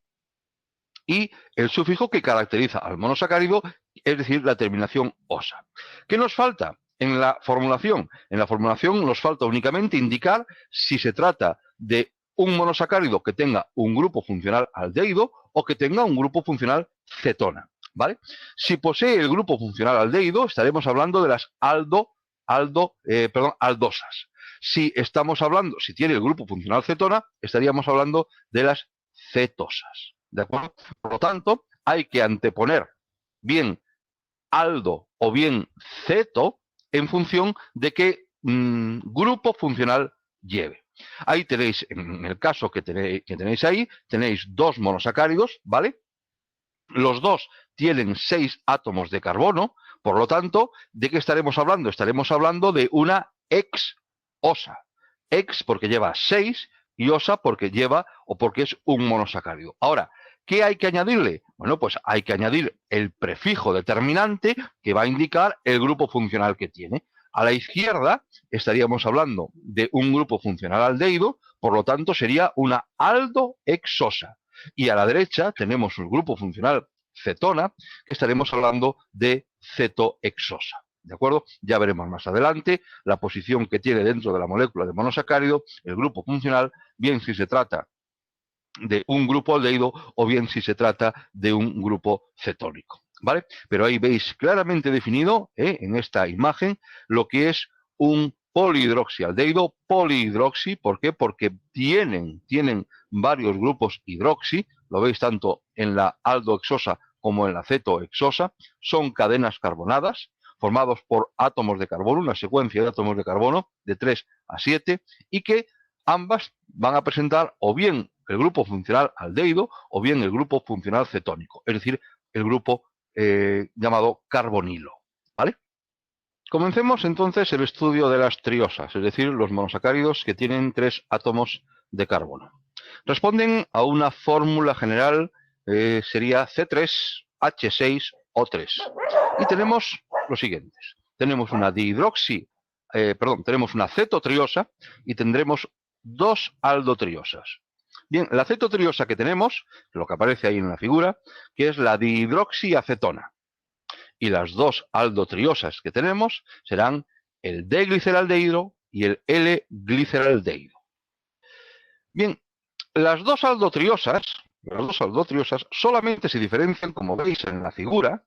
y el sufijo que caracteriza al monosacárido, es decir, la terminación osa. ¿Qué nos falta en la formulación? En la formulación nos falta únicamente indicar si se trata de un monosacárido que tenga un grupo funcional aldehído o que tenga un grupo funcional cetona, ¿vale? Si posee el grupo funcional aldehído, estaremos hablando de las aldosas. Si tiene el grupo funcional cetona, estaríamos hablando de las cetosas. ¿De acuerdo? Por lo tanto, hay que anteponer bien aldo o bien ceto en función de qué grupo funcional lleve. Ahí tenéis, en el caso que tenéis ahí, tenéis 2 monosacáridos, ¿vale? Los 2 tienen 6 átomos de carbono, por lo tanto, ¿de qué estaremos hablando? Estaremos hablando de una ex-osa. Ex porque lleva 6 y osa porque es un monosacárido. Ahora, ¿qué hay que añadirle? Bueno, pues hay que añadir el prefijo determinante que va a indicar el grupo funcional que tiene. A la izquierda estaríamos hablando de un grupo funcional aldehído, por lo tanto sería una aldohexosa. Y a la derecha tenemos un grupo funcional cetona, que estaremos hablando de cetohexosa. ¿De acuerdo? Ya veremos más adelante la posición que tiene dentro de la molécula de monosacárido el grupo funcional, bien si se trata de un grupo aldehído o bien si se trata de un grupo cetónico, ¿vale? Pero ahí veis claramente definido en esta imagen lo que es un polihidroxialdehído, polihidroxi, ¿por qué? Porque tienen varios grupos hidroxi, lo veis tanto en la aldohexosa como en la cetohexosa, son cadenas carbonadas formados por átomos de carbono, una secuencia de átomos de carbono de 3 a 7 y que ambas van a presentar o bien el grupo funcional aldehído o bien el grupo funcional cetónico, es decir, el grupo llamado carbonilo, ¿vale? Comencemos entonces el estudio de las triosas, es decir, los monosacáridos que tienen 3 átomos de carbono. Responden a una fórmula general, sería C3H6O3. Y tenemos los siguientes. Tenemos una tenemos una cetotriosa y tendremos 2 aldotriosas. Bien, la cetotriosa que tenemos, lo que aparece ahí en la figura, que es la dihidroxiacetona. Y las 2 aldotriosas que tenemos serán el D-gliceraldehído y el L-gliceraldehído. Bien, las 2 aldotriosas las dos aldotriosas, solamente se diferencian, como veis en la figura,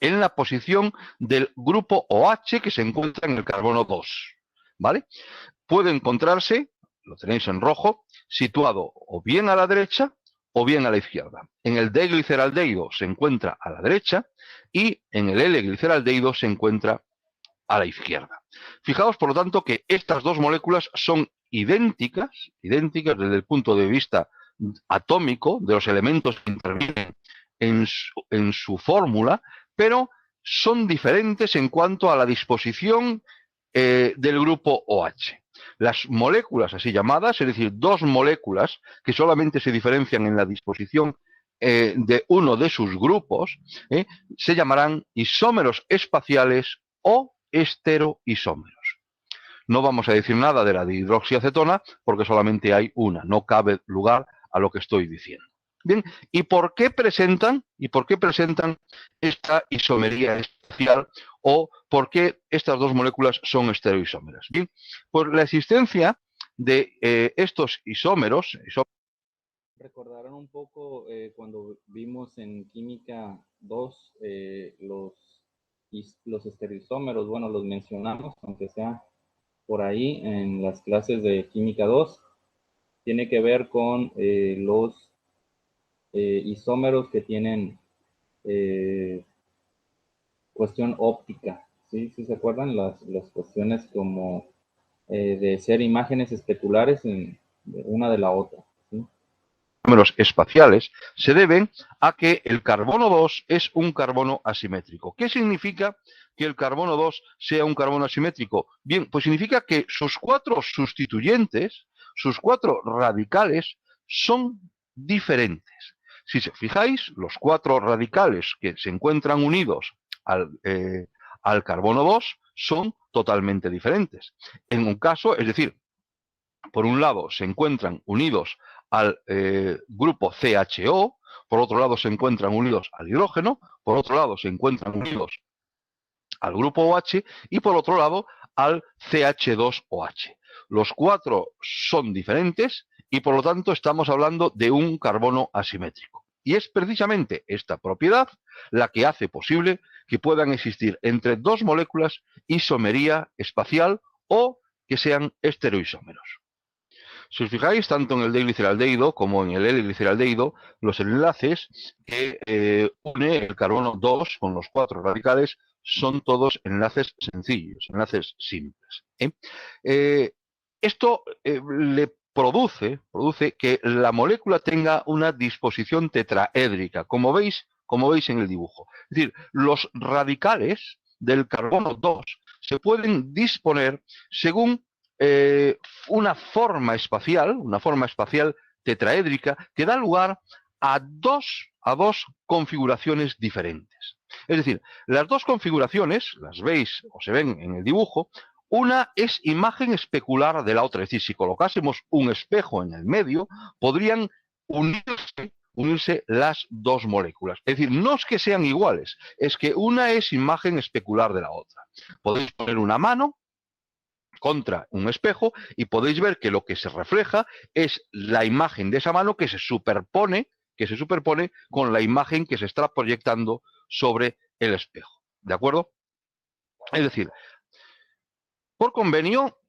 en la posición del grupo OH que se encuentra en el carbono 2, ¿vale? Puede encontrarse, lo tenéis en rojo, situado o bien a la derecha o bien a la izquierda. En el D-gliceraldehído se encuentra a la derecha y en el L-gliceraldehído se encuentra a la izquierda. Fijaos, por lo tanto, que estas dos moléculas son idénticas desde el punto de vista atómico de los elementos que intervienen en su fórmula, pero son diferentes en cuanto a la disposición del grupo OH. Las moléculas así llamadas, es decir, dos moléculas que solamente se diferencian en la disposición de uno de sus grupos, se llamarán isómeros espaciales o estereoisómeros. No vamos a decir nada de la dihidroxiacetona porque solamente hay una, no cabe lugar a lo que estoy diciendo. Bien, ¿y por qué presentan esta isomería espacial o por qué estas dos moléculas son estereoisómeras? Bien, pues la existencia de estos isómeros. Recordarán un poco cuando vimos en Química 2 los estereoisómeros, bueno, los mencionamos, aunque sea por ahí en las clases de Química 2, tiene que ver con los isómeros que tienen cuestión óptica, ¿sí? ¿Sí se acuerdan? Las cuestiones como de ser imágenes especulares una de la otra, ¿sí? Isómeros espaciales se deben a que el carbono 2 es un carbono asimétrico. ¿Qué significa que el carbono 2 sea un carbono asimétrico? Bien, pues significa que sus cuatro sustituyentes, sus cuatro radicales, son diferentes. Si se fijáis, los cuatro radicales que se encuentran unidos al carbono 2 son totalmente diferentes. En un caso, es decir, por un lado se encuentran unidos al grupo CHO, por otro lado se encuentran unidos al hidrógeno, por otro lado se encuentran unidos al grupo OH y por otro lado al CH2OH. Los cuatro son diferentes y por lo tanto estamos hablando de un carbono asimétrico. Y es precisamente esta propiedad la que hace posible que puedan existir entre dos moléculas isomería espacial o que sean estereoisómeros. Si os fijáis, tanto en el D-gliceraldehído como en el L-gliceraldehído, los enlaces que une el carbono 2 con los cuatro radicales son todos enlaces sencillos, enlaces simples. Esto le produce que la molécula tenga una disposición tetraédrica, como veis en el dibujo. Es decir, los radicales del carbono 2 se pueden disponer según una forma espacial tetraédrica que da lugar a dos configuraciones diferentes. Es decir, las dos configuraciones, las veis o se ven en el dibujo, una es imagen especular de la otra. Es decir, si colocásemos un espejo en el medio, podrían unirse las dos moléculas. Es decir, no es que sean iguales, es que una es imagen especular de la otra. Podéis poner una mano contra un espejo y podéis ver que lo que se refleja es la imagen de esa mano que se superpone con la imagen que se está proyectando sobre el espejo. ¿De acuerdo? Es decir, por convenio,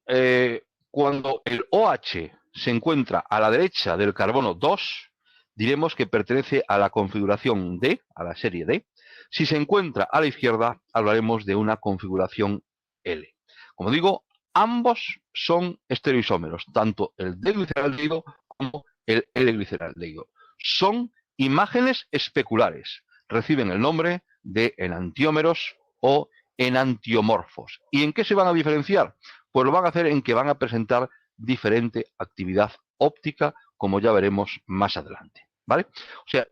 cuando el OH se encuentra a la derecha del carbono 2, diremos que pertenece a la configuración D, a la serie D. Si se encuentra a la izquierda, hablaremos de una configuración L. Como digo, ambos son estereoisómeros, tanto el D-gliceraldehído como el L-gliceraldehído. Son imágenes especulares, reciben el nombre de enantiómeros o enantiomorfos. ¿Y en qué se van a diferenciar? Pues lo van a hacer en que van a presentar diferente actividad óptica, como ya veremos más adelante. ¿Vale? O sea,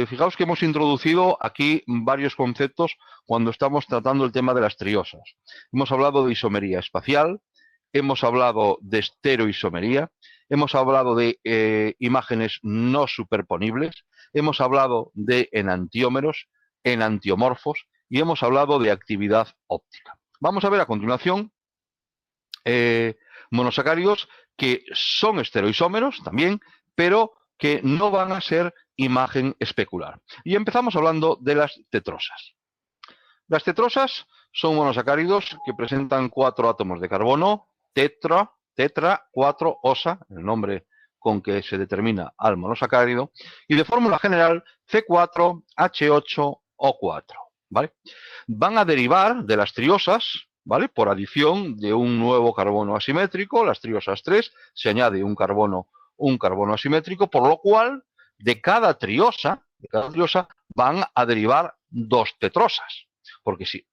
fijaos que hemos introducido aquí varios conceptos cuando estamos tratando el tema de las triosas. Hemos hablado de isomería espacial, hemos hablado de estereoisomería, hemos hablado de imágenes no superponibles, hemos hablado de enantiómeros, enantiomorfos y hemos hablado de actividad óptica. Vamos a ver a continuación monosacáridos que son estereoisómeros también, pero que no van a ser imagen especular. Y empezamos hablando de las tetrosas. Las tetrosas son monosacáridos que presentan 4 átomos de carbono, tetra, 4, osa, el nombre con que se determina al monosacárido, y de fórmula general C4H8O4, ¿vale? Van a derivar de las triosas, ¿vale? Por adición de un nuevo carbono asimétrico, las triosas 3, se añade un carbono asimétrico, por lo cual de cada triosa van a derivar 2 tetrosas. Porque si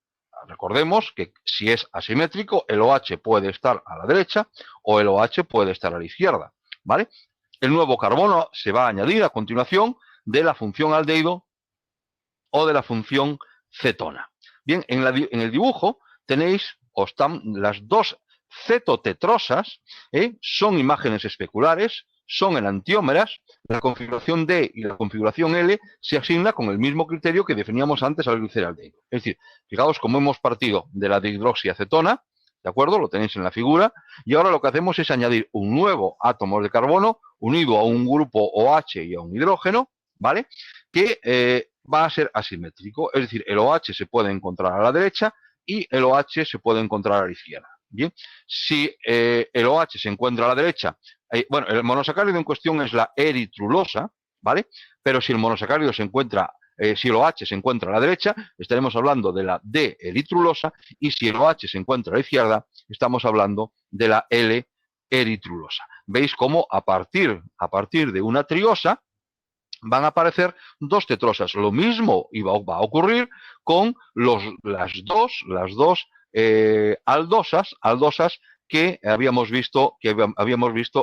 recordemos que si es asimétrico, el OH puede estar a la derecha o el OH puede estar a la izquierda, ¿vale? El nuevo carbono se va a añadir a continuación de la función aldehído o de la función cetona. Bien, en el dibujo tenéis, o están las 2 cetotetrosas, son imágenes especulares, son enantiómeras. La configuración D y la configuración L se asigna con el mismo criterio que definíamos antes al gliceraldehído. Es decir, fijaos cómo hemos partido de la dihidroxiacetona, ¿de acuerdo? Lo tenéis en la figura. Y ahora lo que hacemos es añadir un nuevo átomo de carbono unido a un grupo OH y a un hidrógeno, ¿vale? Que va a ser asimétrico. Es decir, el OH se puede encontrar a la derecha y el OH se puede encontrar a la izquierda. Bien, si el OH se encuentra a la derecha, bueno, el monosacárido en cuestión es la eritrulosa, ¿vale? Pero si el monosacárido se encuentra, si el OH se encuentra a la derecha, estaremos hablando de la D-eritrulosa, y si el OH se encuentra a la izquierda, estamos hablando de la L-eritrulosa. ¿Veis cómo a partir de una triosa van a aparecer 2 tetrosas? Lo mismo va a ocurrir con las dos aldosas que habíamos visto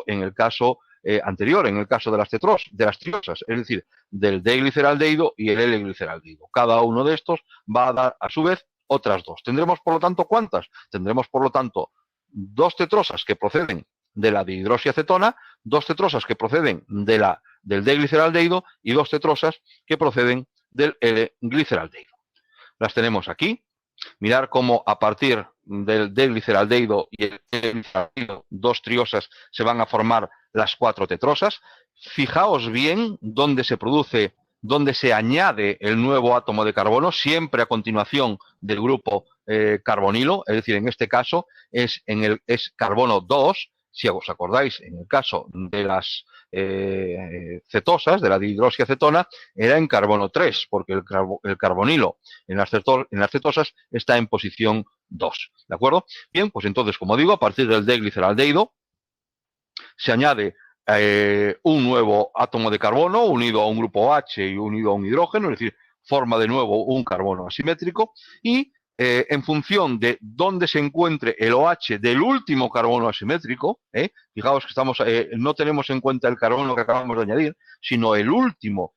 en el caso anterior, en el caso de las triosas, es decir, del D-gliceraldehído y el L-gliceraldehído. Cada uno de estos va a dar a su vez otras 2. Tendremos, por lo tanto, ¿cuántas? Tendremos, por lo tanto, 2 tetrosas que proceden de la dihidroxiacetona, 2 tetrosas que proceden del D-gliceraldehído y 2 tetrosas que proceden del L-gliceraldehído. Las tenemos aquí. Mirar cómo a partir del D-gliceraldehído y el L-gliceraldehído, 2 triosas, se van a formar las 4 tetrosas. Fijaos bien dónde se añade el nuevo átomo de carbono, siempre a continuación del grupo carbonilo, es decir, en este caso es carbono 2. Si os acordáis, en el caso de las cetosas, de la dihidroxiacetona, era en carbono 3, porque el carbonilo en las cetosas está en posición 2. ¿De acuerdo? Bien, pues entonces, como digo, a partir del D-gliceraldehído se añade un nuevo átomo de carbono unido a un grupo OH y unido a un hidrógeno, es decir, forma de nuevo un carbono asimétrico, y en función de dónde se encuentre el OH del último carbono asimétrico, fijaos que no tenemos en cuenta el carbono que acabamos de añadir, sino el último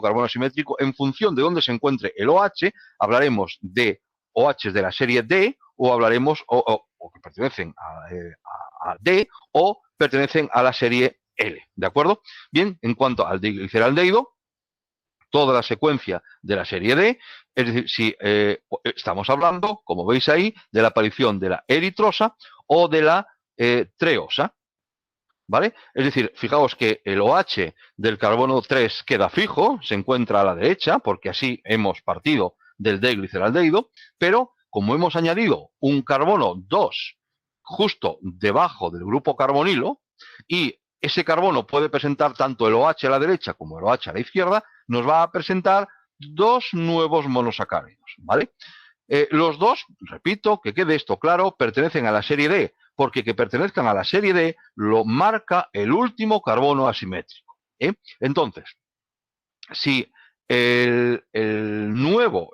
carbono asimétrico. En función de dónde se encuentre el OH, hablaremos de OH de la serie D, o hablaremos o que pertenecen a D, o pertenecen a la serie L, ¿de acuerdo? Bien, en cuanto al digliceraldehído, toda la secuencia de la serie D, es decir, si estamos hablando, como veis ahí, de la aparición de la eritrosa o de la treosa, ¿vale? Es decir, fijaos que el OH del carbono 3 queda fijo, se encuentra a la derecha, porque así hemos partido del D-gliceraldehído, pero como hemos añadido un carbono 2 justo debajo del grupo carbonilo, y ese carbono puede presentar tanto el OH a la derecha como el OH a la izquierda, nos va a presentar 2 nuevos monosacáridos, ¿vale? Los 2, repito, que quede esto claro, pertenecen a la serie D, porque que pertenezcan a la serie D lo marca el último carbono asimétrico. Entonces, si el nuevo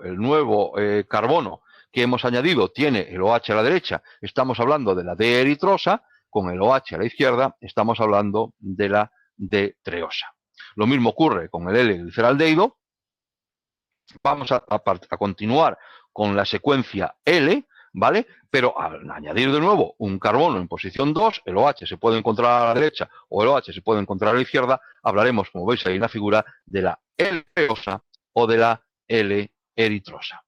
carbono que hemos añadido tiene el OH a la derecha, estamos hablando de la D-eritrosa, con el OH a la izquierda estamos hablando de la D-treosa. Lo mismo ocurre con el L-gliceraldehído. Vamos a continuar con la secuencia L, ¿vale? Pero al añadir de nuevo un carbono en posición 2, el OH se puede encontrar a la derecha o el OH se puede encontrar a la izquierda, hablaremos, como veis ahí en la figura, de la L-treosa o de la L-eritrosa.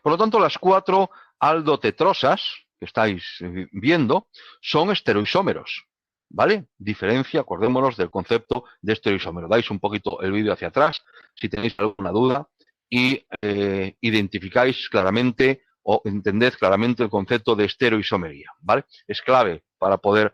Por lo tanto, las 4 aldotetrosas que estáis viendo son estereoisómeros, ¿vale? Diferencia, acordémonos del concepto de estereoisómero. Dais un poquito el vídeo hacia atrás si tenéis alguna duda y identificáis claramente o entended claramente el concepto de estereoisomería, ¿vale? Es clave para poder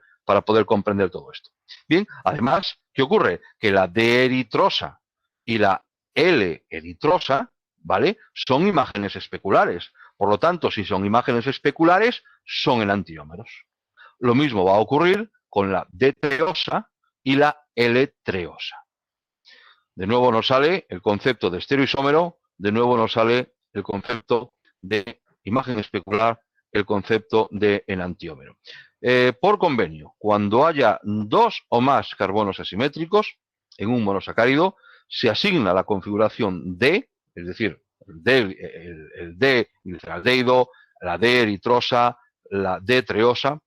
comprender todo esto. Bien, además, ¿qué ocurre? Que la D-eritrosa y la L-eritrosa, ¿vale? Son imágenes especulares. Por lo tanto, si son imágenes especulares, son enantiómeros. Lo mismo va a ocurrir con la D-treosa y la L-treosa. De nuevo nos sale el concepto de estereoisómero, de nuevo nos sale el concepto de imagen especular, el concepto de enantiómero. Por convenio, cuando haya dos o más carbonos asimétricos en un monosacárido, se asigna la configuración D, es decir, el D-gliceraldehído, la D-eritrosa, la D-treosa,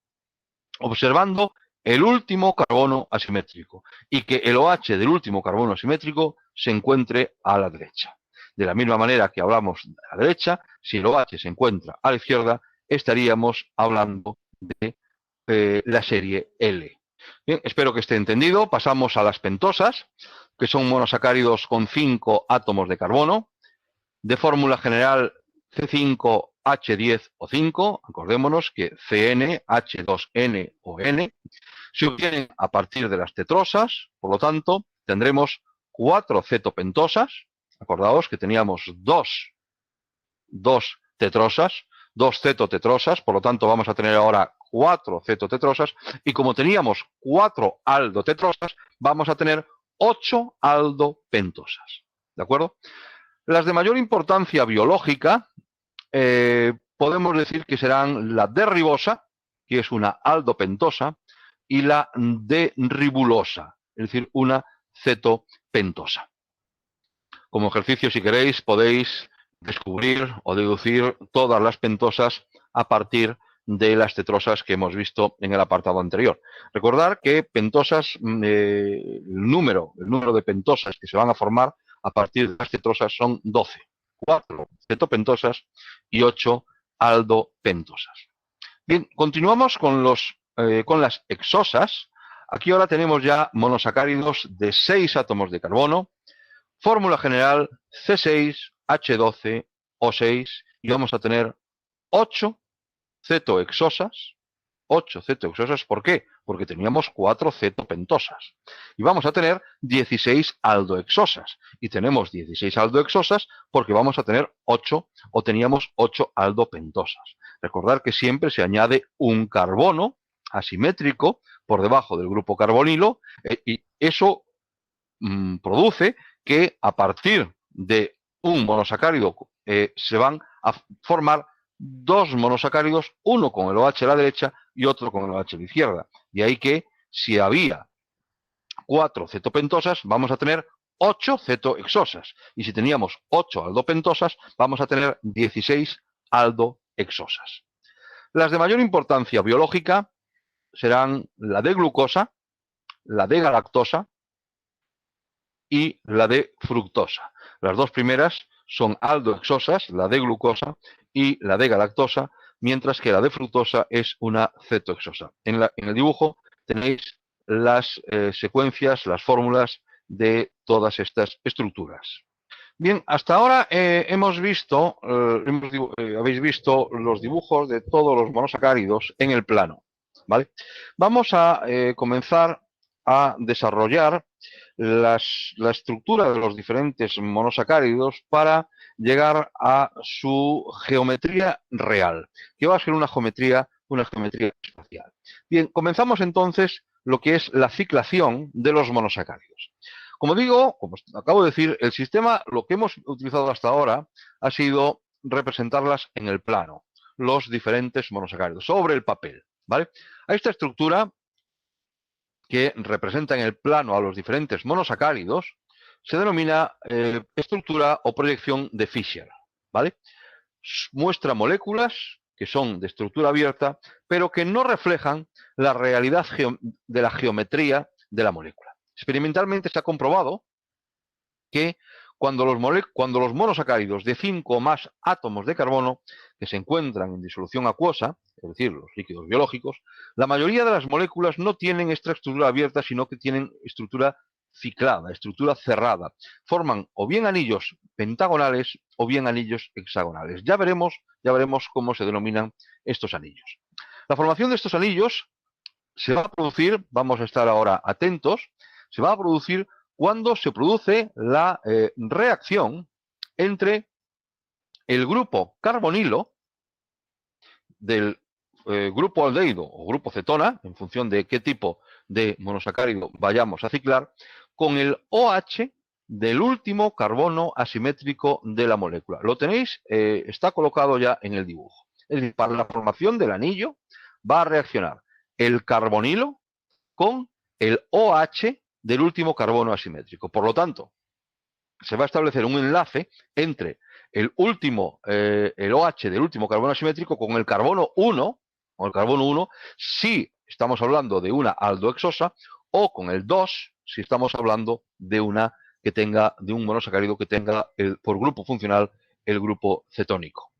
observando el último carbono asimétrico y que el OH del último carbono asimétrico se encuentre a la derecha. De la misma manera que hablamos de la derecha, si el OH se encuentra a la izquierda, estaríamos hablando de la serie L. Bien, espero que esté entendido. Pasamos a las pentosas, que son monosacáridos con 5 átomos de carbono. De fórmula general C5H10O5, acordémonos que CN, H2N o N, se obtienen a partir de las tetrosas, por lo tanto, tendremos 4 cetopentosas. Acordaos que teníamos dos tetrosas, 2 cetotetrosas, por lo tanto vamos a tener ahora 4 cetotetrosas, y como teníamos 4 aldotetrosas, vamos a tener 8 aldopentosas. ¿De acuerdo? Las de mayor importancia biológica, podemos decir que serán la D-ribosa, que es una aldopentosa, y la D-ribulosa, es decir, una cetopentosa. Como ejercicio, si queréis, podéis descubrir o deducir todas las pentosas a partir de las tetrosas que hemos visto en el apartado anterior. Recordar que pentosas, el número de pentosas que se van a formar a partir de las tetrosas son 12. 4 cetopentosas y 8 aldopentosas. Bien, continuamos con las exosas. Aquí ahora tenemos ya monosacáridos de 6 átomos de carbono. Fórmula general C6H12O6 y vamos a tener 8 cetoexosas. 8 cetoexosas, ¿por qué? Porque teníamos 4 cetopentosas. Y vamos a tener 16 aldoexosas. Y tenemos 16 aldoexosas porque vamos a tener 8 o teníamos 8 aldopentosas. Recordar que siempre se añade un carbono asimétrico por debajo del grupo carbonilo y eso produce que a partir de un monosacárido se van a formar 2 monosacáridos, uno con el OH a la derecha y otro con el OH a la izquierda. De ahí que si había 4 cetopentosas, vamos a tener 8 cetoexosas. Y si teníamos 8 aldopentosas, vamos a tener 16 aldoexosas. Las de mayor importancia biológica serán la de glucosa, la de galactosa y la de fructosa. Las dos primeras son aldoexosas, la de glucosa y la de galactosa, mientras que la de fructosa es una cetoexosa. En el dibujo tenéis las secuencias, las fórmulas de todas estas estructuras. Bien, hasta ahora habéis visto los dibujos de todos los monosacáridos en el plano, ¿vale? Vamos a comenzar a desarrollar la estructura de los diferentes monosacáridos para llegar a su geometría real, que va a ser una geometría espacial. Bien, comenzamos entonces lo que es la ciclación de los monosacáridos. Como digo, como acabo de decir, el sistema, lo que hemos utilizado hasta ahora, ha sido representarlas en el plano, los diferentes monosacáridos, sobre el papel, ¿vale? A esta estructura que representa en el plano a los diferentes monosacáridos, se denomina estructura o proyección de Fischer, ¿vale? Muestra moléculas que son de estructura abierta, pero que no reflejan la realidad de la geometría de la molécula. Experimentalmente se ha comprobado que cuando los monosacáridos de 5 o más átomos de carbono que se encuentran en disolución acuosa, es decir, los líquidos biológicos, la mayoría de las moléculas no tienen esta estructura abierta, sino que tienen estructura ciclada, estructura cerrada. Forman o bien anillos pentagonales o bien anillos hexagonales. Ya veremos cómo se denominan estos anillos. La formación de estos anillos se va a producir, vamos a estar ahora atentos, se va a producir cuando se produce la reacción entre el grupo carbonilo del grupo aldehído o grupo cetona, en función de qué tipo de monosacárido vayamos a ciclar, con el OH del último carbono asimétrico de la molécula. Lo tenéis, está colocado ya en el dibujo. Es decir, para la formación del anillo va a reaccionar el carbonilo con el OH del último carbono asimétrico. Por lo tanto, se va a establecer un enlace entre el OH del último carbono asimétrico con el carbono 1, si estamos hablando de una aldohexosa, o con el 2 si estamos hablando de un monosacárido que tenga por grupo funcional el grupo cetónico.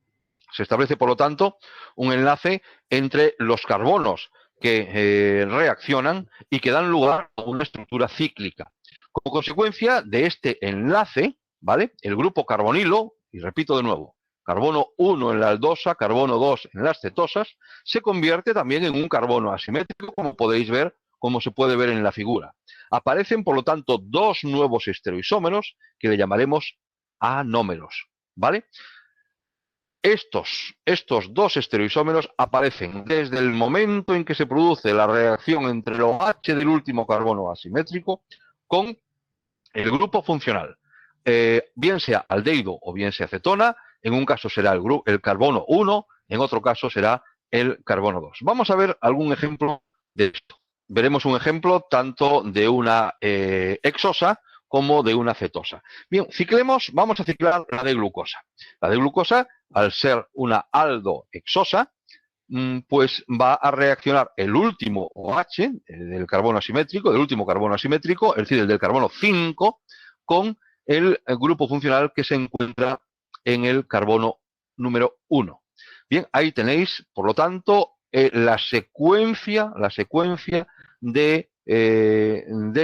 Se establece, por lo tanto, un enlace entre los carbonos que reaccionan y que dan lugar a una estructura cíclica. Como consecuencia de este enlace, ¿vale?, el grupo carbonilo, y repito de nuevo, carbono 1 en la aldosa, carbono 2 en las cetosas, se convierte también en un carbono asimétrico, como podéis ver, como se puede ver en la figura. Aparecen, por lo tanto, dos nuevos estereoisómeros que le llamaremos anómeros, ¿vale? Estos dos estereoisómeros aparecen desde el momento en que se produce la reacción entre el OH del último carbono asimétrico con el grupo funcional, bien sea aldehído o bien sea cetona. En un caso será el carbono 1, en otro caso será el carbono 2. Vamos a ver algún ejemplo de esto. Veremos un ejemplo tanto de una hexosa como de una cetosa. Bien, vamos a ciclar la D-glucosa. La D-glucosa, al ser una aldohexosa, pues va a reaccionar el último OH del carbono asimétrico, es decir, el del carbono 5, con el grupo funcional que se encuentra en el carbono número 1. Bien, ahí tenéis, por lo tanto, la secuencia de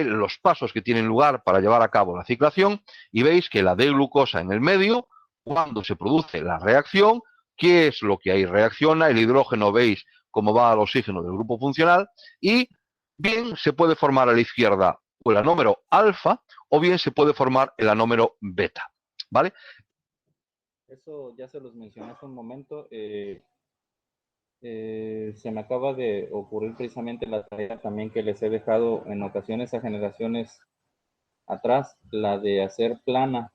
los pasos que tienen lugar para llevar a cabo la ciclación, y veis que la D-glucosa en el medio, cuando se produce la reacción, ¿qué es lo que ahí reacciona? El hidrógeno, veis cómo va al oxígeno del grupo funcional, y bien se puede formar a la izquierda o el anómero alfa, o bien se puede formar el anómero beta, ¿vale? Eso ya se los mencioné hace un momento. Se me acaba de ocurrir precisamente la tarea también que les he dejado en ocasiones a generaciones atrás, la de hacer plana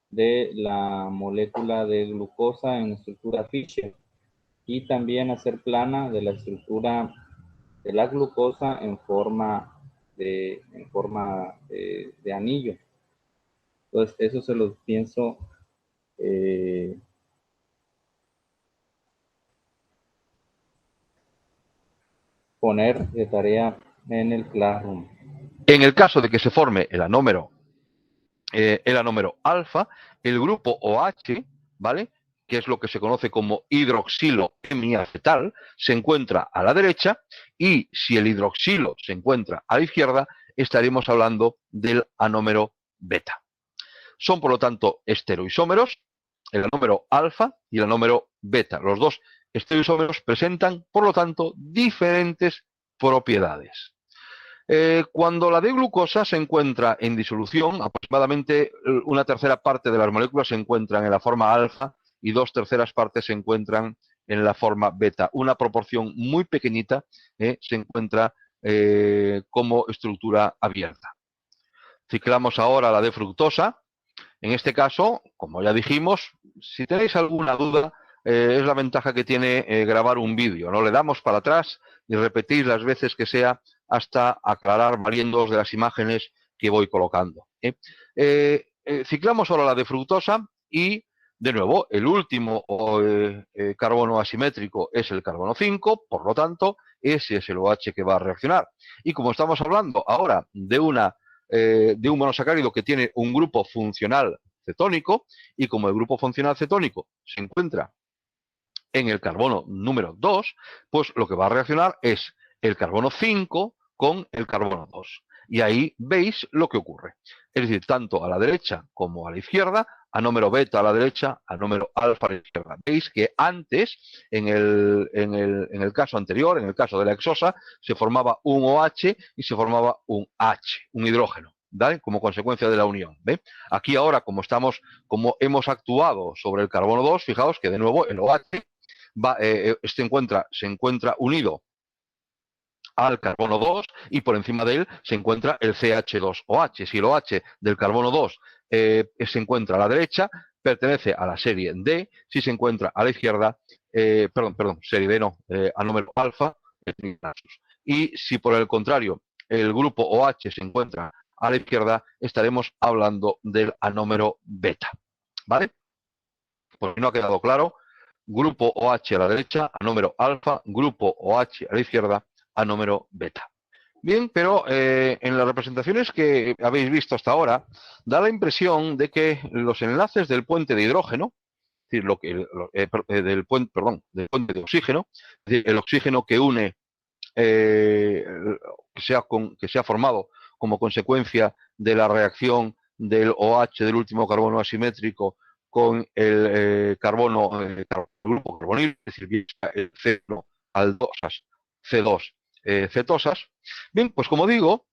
de la molécula de glucosa en estructura Fischer, y también hacer plana de la estructura de la glucosa en forma de anillo. Entonces, eso se los pienso poner de tarea en el Classroom. En el caso de que se forme el anómero alfa, el grupo OH, ¿vale?, que es lo que se conoce como hidroxilo hemiacetal, se encuentra a la derecha, y si el hidroxilo se encuentra a la izquierda, estaremos hablando del anómero beta. Son, por lo tanto, estereoisómeros, el anómero alfa y el anómero beta. Los dos estereoisómeros presentan, por lo tanto, diferentes propiedades. Cuando la D-glucosa se encuentra en disolución, aproximadamente una tercera parte de las moléculas se encuentran en la forma alfa y 2/3 partes se encuentran en la forma beta. Una proporción muy pequeñita se encuentra como estructura abierta. Ciclamos ahora la D-fructosa. En este caso, como ya dijimos, si tenéis alguna duda, es la ventaja que tiene grabar un vídeo, ¿no? Le damos para atrás y repetir las veces que sea hasta aclarar varios de las imágenes que voy colocando. Ciclamos ahora la D-fructosa y, de nuevo, el último carbono asimétrico es el carbono 5, por lo tanto, ese es el OH que va a reaccionar. Y como estamos hablando ahora de un monosacárido que tiene un grupo funcional cetónico, y como el grupo funcional cetónico se encuentra en el carbono número 2, pues lo que va a reaccionar es el carbono 5 con el carbono 2. Y ahí veis lo que ocurre. Es decir, tanto a la derecha como a la izquierda, anómero beta a la derecha, anómero alfa a la izquierda. Veis que antes, en el caso anterior, en el caso de la hexosa, se formaba un OH y se formaba un H, un hidrógeno, ¿vale? Como consecuencia de la unión. ¿Ve? Aquí ahora, como hemos actuado sobre el carbono 2, fijaos que de nuevo el OH se encuentra unido al carbono 2 y por encima de él se encuentra el CH2OH. Si el OH del carbono 2 se encuentra a la derecha, pertenece a la serie D. Si se encuentra a la izquierda, serie D no, anómero alfa, y si por el contrario el grupo OH se encuentra a la izquierda, estaremos hablando del anómero beta. ¿Vale? Por si no ha quedado claro, grupo OH a la derecha, anómero alfa, grupo OH a la izquierda, anómero beta. Bien, pero en las representaciones que habéis visto hasta ahora, da la impresión de que los enlaces del puente de hidrógeno, es decir, del puente de oxígeno, es decir, el oxígeno que une, que se ha formado como consecuencia de la reacción del OH del último carbono asimétrico con el grupo carbonil, es decir, el C1-aldosas, C2 cetosas. Bien, pues como digo,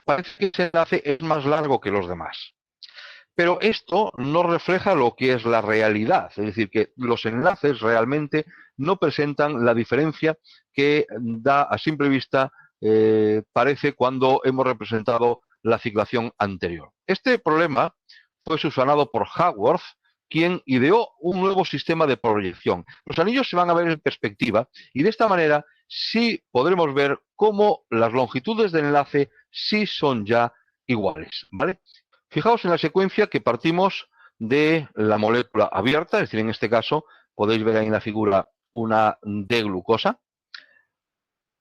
parece que ese enlace es más largo que los demás. Pero esto no refleja lo que es la realidad, es decir, que los enlaces realmente no presentan la diferencia que da a simple vista parece cuando hemos representado la ciclación anterior. Este problema fue subsanado por Haworth, quien ideó un nuevo sistema de proyección. Los anillos se van a ver en perspectiva y de esta manera sí podremos ver cómo las longitudes del enlace sí son ya iguales, ¿vale? Fijaos en la secuencia que partimos de la molécula abierta, es decir, en este caso podéis ver ahí en la figura una D-glucosa.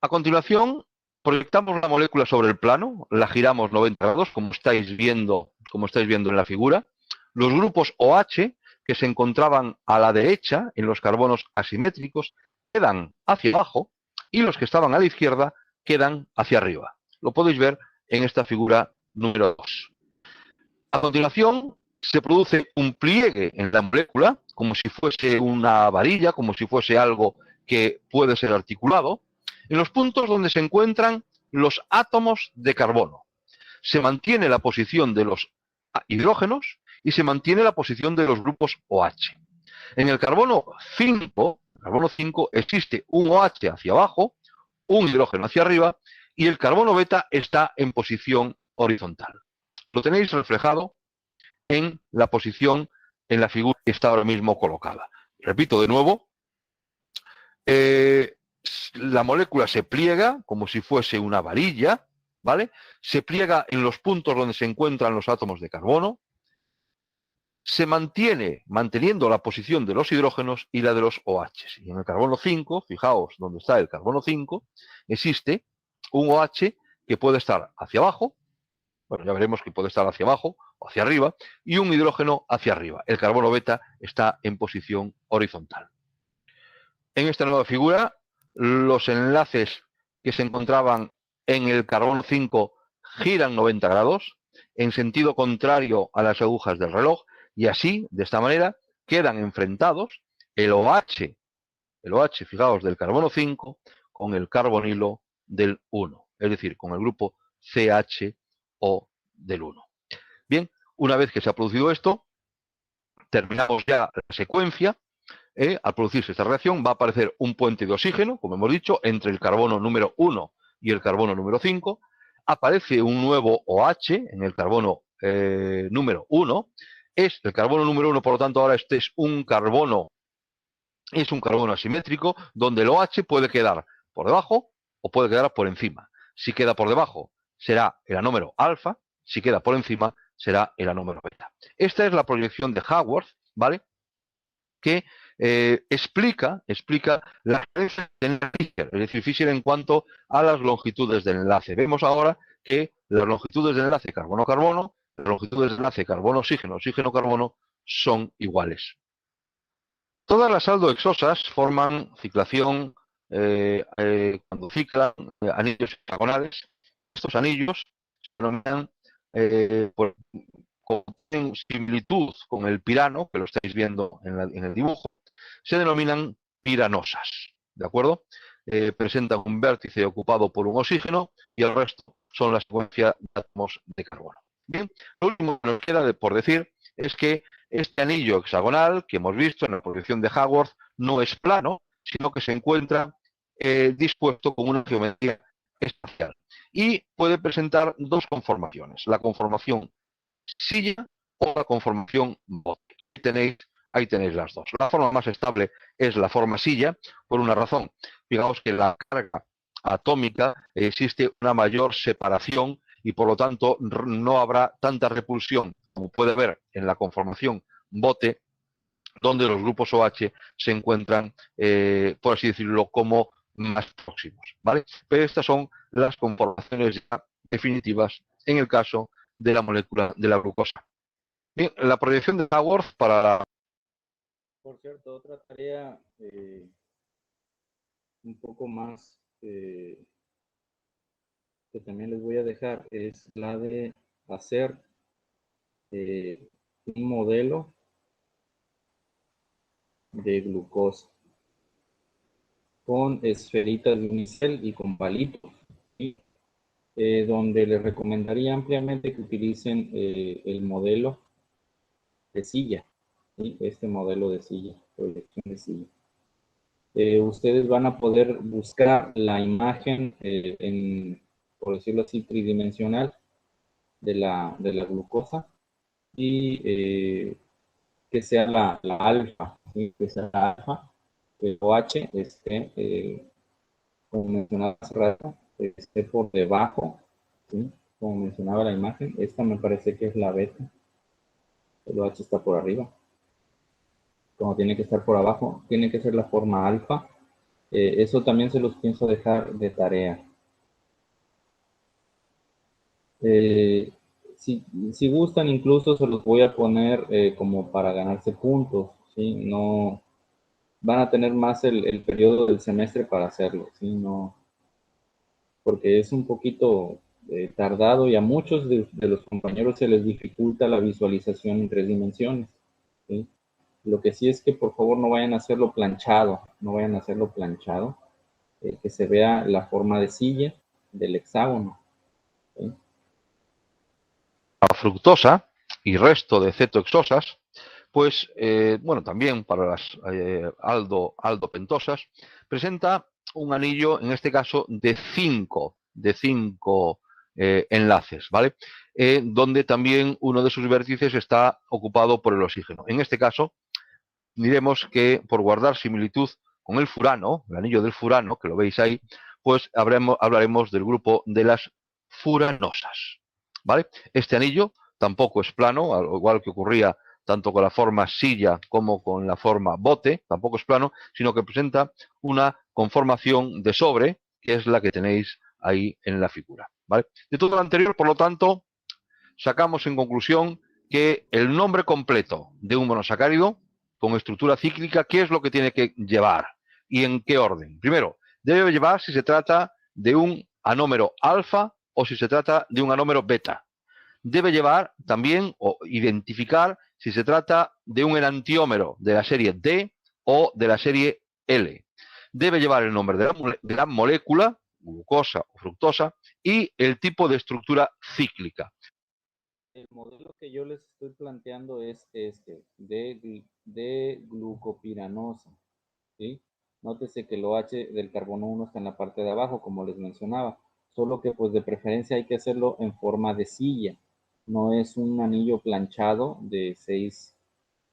A continuación, proyectamos la molécula sobre el plano, la giramos 90 grados, como estáis viendo en la figura. Los grupos OH que se encontraban a la derecha en los carbonos asimétricos quedan hacia abajo y los que estaban a la izquierda quedan hacia arriba. Lo podéis ver en esta figura número 2. A continuación, se produce un pliegue en la molécula, como si fuese una varilla, como si fuese algo que puede ser articulado, en los puntos donde se encuentran los átomos de carbono. Se mantiene la posición de los hidrógenos y se mantiene la posición de los grupos OH. En el carbono 5 existe un OH hacia abajo, un hidrógeno hacia arriba y el carbono beta está en posición horizontal. Lo tenéis reflejado en la posición, en la figura que está ahora mismo colocada. Repito de nuevo, la molécula se pliega como si fuese una varilla, ¿vale? Se pliega en los puntos donde se encuentran los átomos de carbono, se mantiene manteniendo la posición de los hidrógenos y la de los OH. Y en el carbono 5, fijaos donde está el carbono 5, existe un OH que puede estar hacia abajo, bueno, ya veremos que puede estar hacia abajo o hacia arriba, y un hidrógeno hacia arriba. El carbono beta está en posición horizontal. En esta nueva figura, los enlaces que se encontraban en el carbono 5 giran 90 grados, en sentido contrario a las agujas del reloj, y así, de esta manera, quedan enfrentados el OH, fijaos, del carbono 5 con el carbonilo del 1, es decir, con el grupo CHO del 1. Bien, una vez que se ha producido esto, terminamos ya la secuencia. Al producirse esta reacción va a aparecer un puente de oxígeno, como hemos dicho, entre el carbono número 1 y el carbono número 5. Aparece un nuevo OH en el carbono número 1. Es el carbono número 1, por lo tanto, ahora este es un carbono asimétrico, donde el OH puede quedar por debajo o puede quedar por encima. Si queda por debajo, será el anómero alfa. Si queda por encima, será el anómero beta. Esta es la proyección de Haworth, ¿vale? Que explica la diferencia en Fischer, es decir, Fischer en cuanto a las longitudes del enlace. Vemos ahora que las longitudes del enlace carbono-carbono las longitudes de enlace carbono-oxígeno, oxígeno-carbono, son iguales. Todas las aldohexosas forman ciclación cuando ciclan anillos hexagonales. Estos anillos se denominan, tienen similitud con el pirano, que lo estáis viendo en el dibujo, se denominan piranosas, ¿de acuerdo? Presentan un vértice ocupado por un oxígeno y el resto son la secuencia de átomos de carbono. Bien, lo último que nos queda por decir es que este anillo hexagonal que hemos visto en la proyección de Haworth no es plano, sino que se encuentra dispuesto con una geometría espacial y puede presentar dos conformaciones, la conformación silla o la conformación bote. Ahí tenéis las dos. La forma más estable es la forma silla, por una razón. Digamos que la carga atómica existe una mayor separación y por lo tanto no habrá tanta repulsión como puede haber en la conformación bote, donde los grupos OH se encuentran, por así decirlo, como más próximos, ¿vale? Pero estas son las conformaciones ya definitivas en el caso de la molécula de la glucosa. Bien, la proyección de Haworth para la... Por cierto, otra tarea un poco más que también les voy a dejar es la de hacer un modelo de glucosa con esferitas de unicel y con palitos, ¿sí? Donde les recomendaría ampliamente que utilicen el modelo de silla, ¿sí? Este modelo de silla, proyección de silla. Ustedes van a poder buscar la imagen por decirlo así, tridimensional de la glucosa y que sea la alfa, ¿sí? Que sea la alfa, que OH esté, como mencionaba hace rato, esté por debajo, ¿sí? Como mencionaba la imagen. Esta me parece que es la beta, el OH está por arriba, como tiene que estar por abajo, tiene que ser la forma alfa. Eso también se los pienso dejar de tarea. Si gustan, incluso se los voy a poner como para ganarse puntos, ¿sí? No van a tener más el periodo del semestre para hacerlo, ¿sí? No, porque es un poquito tardado y a muchos de los compañeros se les dificulta la visualización en 3 dimensiones, ¿sí? Lo que sí es que por favor no vayan a hacerlo planchado, que se vea la forma de silla del hexágono, ¿sí? La fructosa y resto de cetohexosas, pues, bueno, también para las aldopentosas, presenta un anillo, en este caso, de 5 enlaces, ¿vale? Donde también uno de sus vértices está ocupado por el oxígeno. En este caso, diremos que por guardar similitud con el furano, el anillo del furano, que lo veis ahí, pues hablaremos del grupo de las furanosas, ¿vale? Este anillo tampoco es plano, al igual que ocurría tanto con la forma silla como con la forma bote, tampoco es plano, sino que presenta una conformación de sobre, que es la que tenéis ahí en la figura, ¿vale? De todo lo anterior, por lo tanto, sacamos en conclusión que el nombre completo de un monosacárido con estructura cíclica, ¿qué es lo que tiene que llevar y en qué orden? Primero, debe llevar si se trata de un anómero alfa o si se trata de un anómero beta. Debe llevar también o identificar si se trata de un enantiómero de la serie D o de la serie L. Debe llevar el nombre de la molécula, glucosa o fructosa, y el tipo de estructura cíclica. El modelo que yo les estoy planteando es este, de glucopiranosa, ¿sí? Nótese que el OH del carbono 1 está en la parte de abajo, como les mencionaba, solo que pues de preferencia hay que hacerlo en forma de silla. No es un anillo planchado de 6,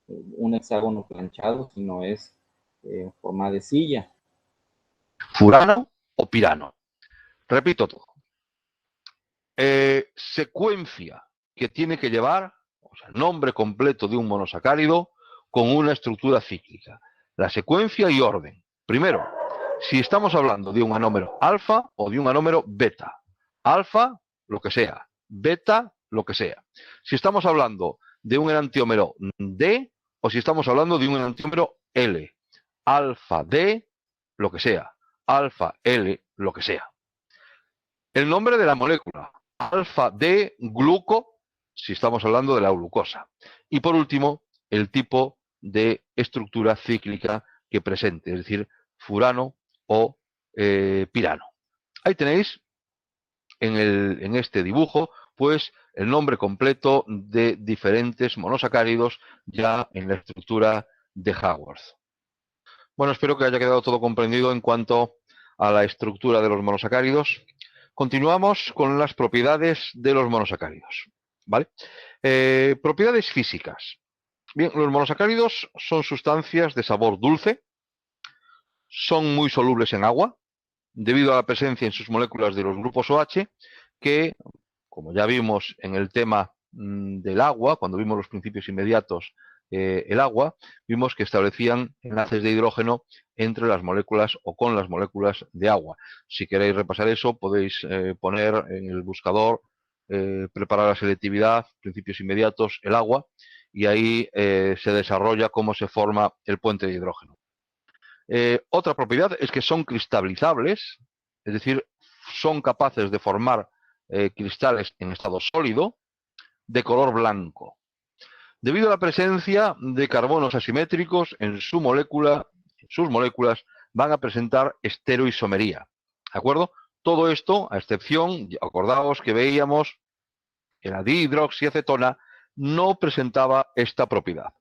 un hexágono planchado, sino es en forma de silla. Furano o pirano. Repito todo. Secuencia que tiene que llevar, o sea, nombre completo de un monosacárido con una estructura cíclica. La secuencia y orden. Primero, si estamos hablando de un anómero alfa o de un anómero beta. Alfa, lo que sea. Beta, lo que sea. Si estamos hablando de un enantiómero D o si estamos hablando de un enantiómero L. Alfa D, lo que sea. Alfa L, lo que sea. El nombre de la molécula. Alfa D gluco, si estamos hablando de la glucosa. Y por último, el tipo de estructura cíclica que presente, es decir, furano o pirano. Ahí tenéis en este dibujo, pues el nombre completo de diferentes monosacáridos ya en la estructura de Haworth. Bueno, espero que haya quedado todo comprendido en cuanto a la estructura de los monosacáridos. Continuamos con las propiedades de los monosacáridos, ¿vale? Propiedades físicas. Bien, los monosacáridos son sustancias de sabor dulce, son muy solubles en agua, debido a la presencia en sus moléculas de los grupos OH, que, como ya vimos en el tema del agua, cuando vimos los principios inmediatos, el agua, vimos que establecían enlaces de hidrógeno entre las moléculas o con las moléculas de agua. Si queréis repasar eso, podéis poner en el buscador, preparar la selectividad, principios inmediatos, el agua, y ahí se desarrolla cómo se forma el puente de hidrógeno. Otra propiedad es que son cristalizables, es decir, son capaces de formar cristales en estado sólido de color blanco, debido a la presencia de carbonos asimétricos en sus moléculas van a presentar estereoisomería, ¿de acuerdo? Todo esto, a excepción, acordaos que veíamos que la dihidroxiacetona no presentaba esta propiedad.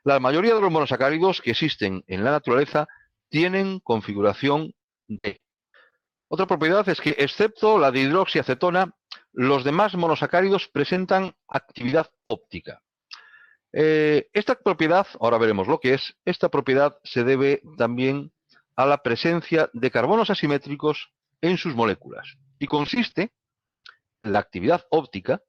La mayoría de los monosacáridos que existen en la naturaleza tienen configuración D. Otra propiedad es que, excepto la dihidroxiacetona, los demás monosacáridos presentan actividad óptica. Esta propiedad, ahora veremos lo que es, esta propiedad se debe también a la presencia de carbonos asimétricos en sus moléculas y consiste en la actividad óptica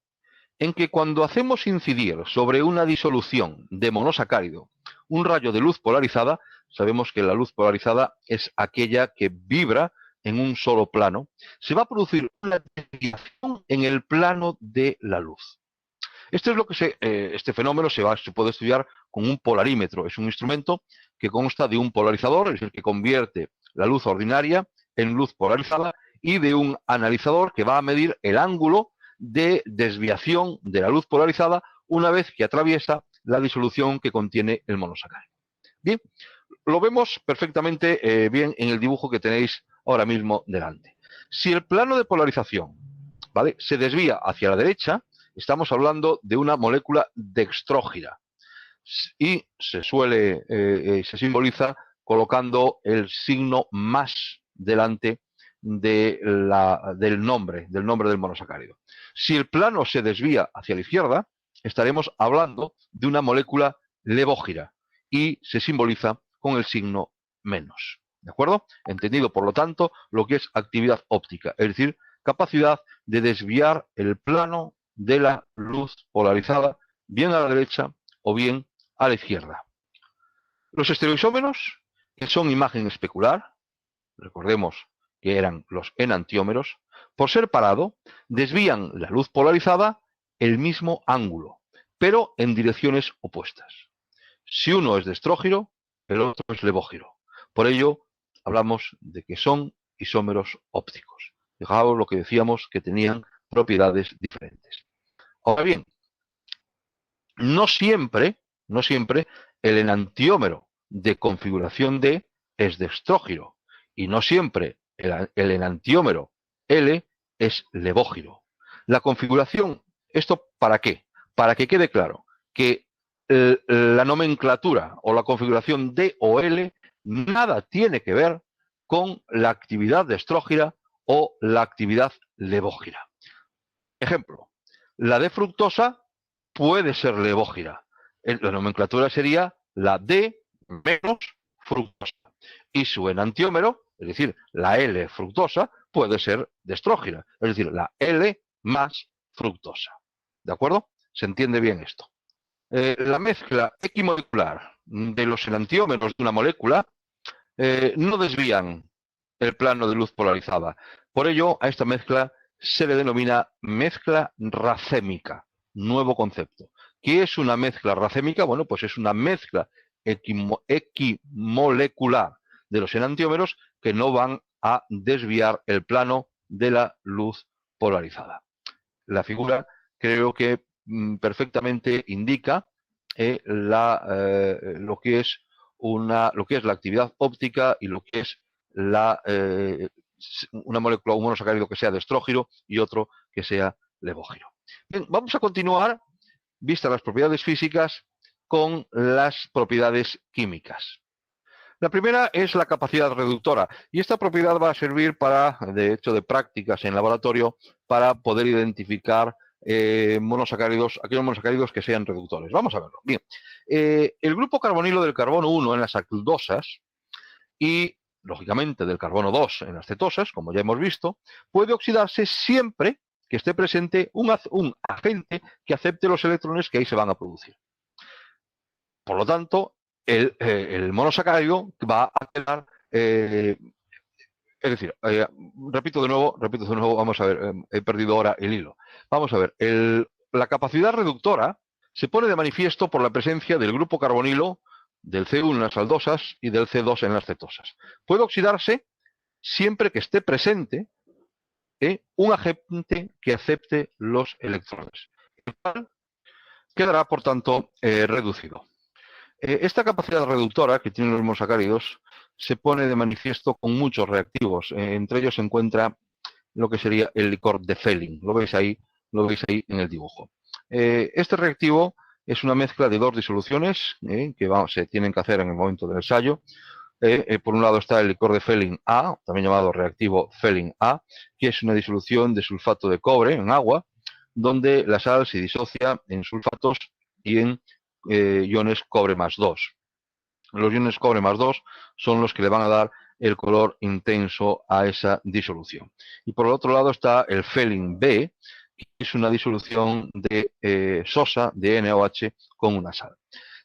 en que cuando hacemos incidir sobre una disolución de monosacárido un rayo de luz polarizada, sabemos que la luz polarizada es aquella que vibra en un solo plano, se va a producir una desviación en el plano de la luz. Esto es lo que este fenómeno se puede estudiar con un polarímetro. Es un instrumento que consta de un polarizador, es decir, que convierte la luz ordinaria en luz polarizada, y de un analizador que va a medir el ángulo de desviación de la luz polarizada una vez que atraviesa la disolución que contiene el monosacárido. Bien, lo vemos perfectamente bien en el dibujo que tenéis ahora mismo delante. Si el plano de polarización, ¿vale?, se desvía hacia la derecha, estamos hablando de una molécula dextrógira y se simboliza colocando el signo más delante del nombre del monosacárido. Si el plano se desvía hacia la izquierda, estaremos hablando de una molécula levógira y se simboliza con el signo menos. ¿De acuerdo? Entendido, por lo tanto, lo que es actividad óptica, es decir, capacidad de desviar el plano de la luz polarizada bien a la derecha o bien a la izquierda. Los estereoisómeros, que son imagen especular, recordemos que eran los enantiómeros, por ser parado, desvían la luz polarizada el mismo ángulo, pero en direcciones opuestas. Si uno es destrógiro, el otro es levógiro. Por ello, hablamos de que son isómeros ópticos. Fijaos lo que decíamos, que tenían propiedades diferentes. Ahora bien, no siempre el enantiómero de configuración D es destrógiro, y no siempre el enantiómero L es levógiro. La configuración, ¿esto para qué? Para que quede claro que la nomenclatura o la configuración D o L nada tiene que ver con la actividad destrógira o la actividad levógira. Ejemplo, la D-fructosa puede ser levógira. La nomenclatura sería la D menos fructosa. Y su enantiómero, es decir, la L-fructosa, puede ser destrógira. Es decir, la L más fructosa. ¿De acuerdo? ¿Se entiende bien esto? La mezcla equimolecular de los enantiómeros de una molécula no desvían el plano de luz polarizada. Por ello, a esta mezcla se le denomina mezcla racémica. nuevo concepto. ¿Qué es una mezcla racémica? Bueno, pues es una mezcla equimolecular de los enantiómeros que no van a desviar el plano de la luz polarizada. La figura creo que perfectamente indica lo que es la actividad óptica y lo que es una molécula, un monosacárido que sea de estrógiro y otro que sea levógiro. Bien, vamos a continuar, vistas las propiedades físicas, con las propiedades químicas. La primera es la capacidad reductora, y esta propiedad va a servir para, de hecho, de prácticas en laboratorio, para poder identificar monosacáridos, aquellos monosacáridos que sean reductores. Vamos a verlo. Bien, el grupo carbonilo del carbono 1 en las aldosas y, lógicamente, del carbono 2 en las cetosas, como ya hemos visto, puede oxidarse siempre que esté presente un agente que acepte los electrones que ahí se van a producir. Por lo tanto, el monosacárido va a quedar, es decir, repito de nuevo, vamos a ver, he perdido ahora el hilo. Vamos a ver, la capacidad reductora se pone de manifiesto por la presencia del grupo carbonilo, del C1 en las aldosas y del C2 en las cetosas. Puede oxidarse siempre que esté presente un agente que acepte los electrones. El cual quedará, por tanto, reducido. Esta capacidad reductora que tienen los monosacáridos se pone de manifiesto con muchos reactivos. Entre ellos se encuentra lo que sería el licor de Fehling. Lo veis ahí en el dibujo. Este reactivo es una mezcla de dos disoluciones que se tienen que hacer en el momento del ensayo. Por un lado está el licor de Fehling A, también llamado reactivo Fehling A, que es una disolución de sulfato de cobre en agua, donde la sal se disocia en sulfatos y en iones cobre más 2. Los iones cobre más 2 son los que le van a dar el color intenso a esa disolución. Y por el otro lado está el Fehling B, que es una disolución de sosa, de NaOH, con una sal.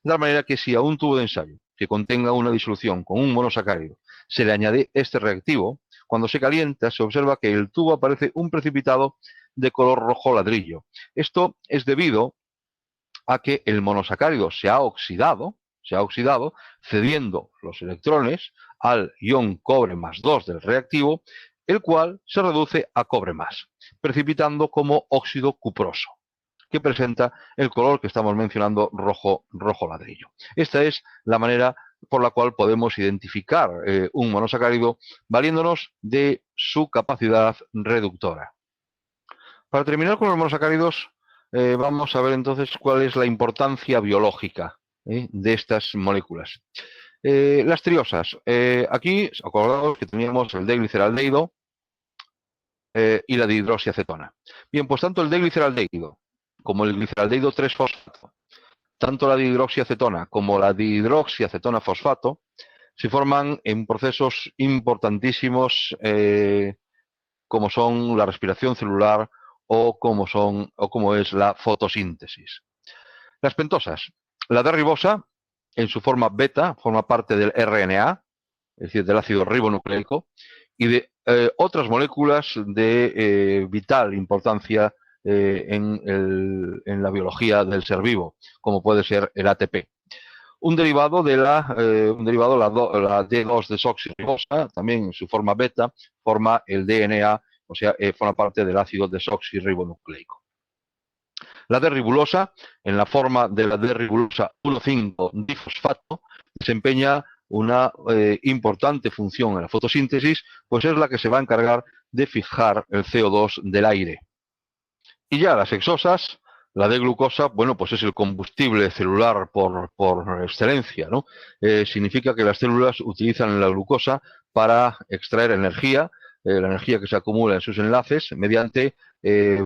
De tal manera que si a un tubo de ensayo que contenga una disolución con un monosacárido se le añade este reactivo, cuando se calienta se observa que el tubo aparece un precipitado de color rojo ladrillo. Esto es debido a que el monosacárido se ha oxidado, cediendo los electrones al ion cobre más 2 del reactivo, el cual se reduce a cobre más, precipitando como óxido cuproso, que presenta el color que estamos mencionando, rojo ladrillo. Esta es la manera por la cual podemos identificar un monosacárido valiéndonos de su capacidad reductora. Para terminar con los monosacáridos, vamos a ver entonces cuál es la importancia biológica de estas moléculas. Las triosas. Aquí, acordaos que teníamos el D-gliceraldehído y la dihidroxiacetona. Bien, pues tanto el D-gliceraldehído como el gliceraldehído 3-fosfato, tanto la dihidroxiacetona como la dihidroxiacetona fosfato, se forman en procesos importantísimos como son la respiración celular o como es la fotosíntesis. Las pentosas. La D-ribosa, en su forma beta, forma parte del RNA, es decir, del ácido ribonucleico, y de otras moléculas de vital importancia en la biología del ser vivo, como puede ser el ATP. Un derivado, la D2-desoxirribosa, también en su forma beta, forma el DNA, o sea, forma parte del ácido desoxirribonucleico. La D-ribulosa, en la forma de la D-ribulosa 1,5-difosfato, desempeña una importante función en la fotosíntesis, pues es la que se va a encargar de fijar el CO2 del aire. Y ya las hexosas, la D-glucosa, bueno, pues es el combustible celular por excelencia, ¿no? Significa que las células utilizan la glucosa para extraer energía, la energía que se acumula en sus enlaces mediante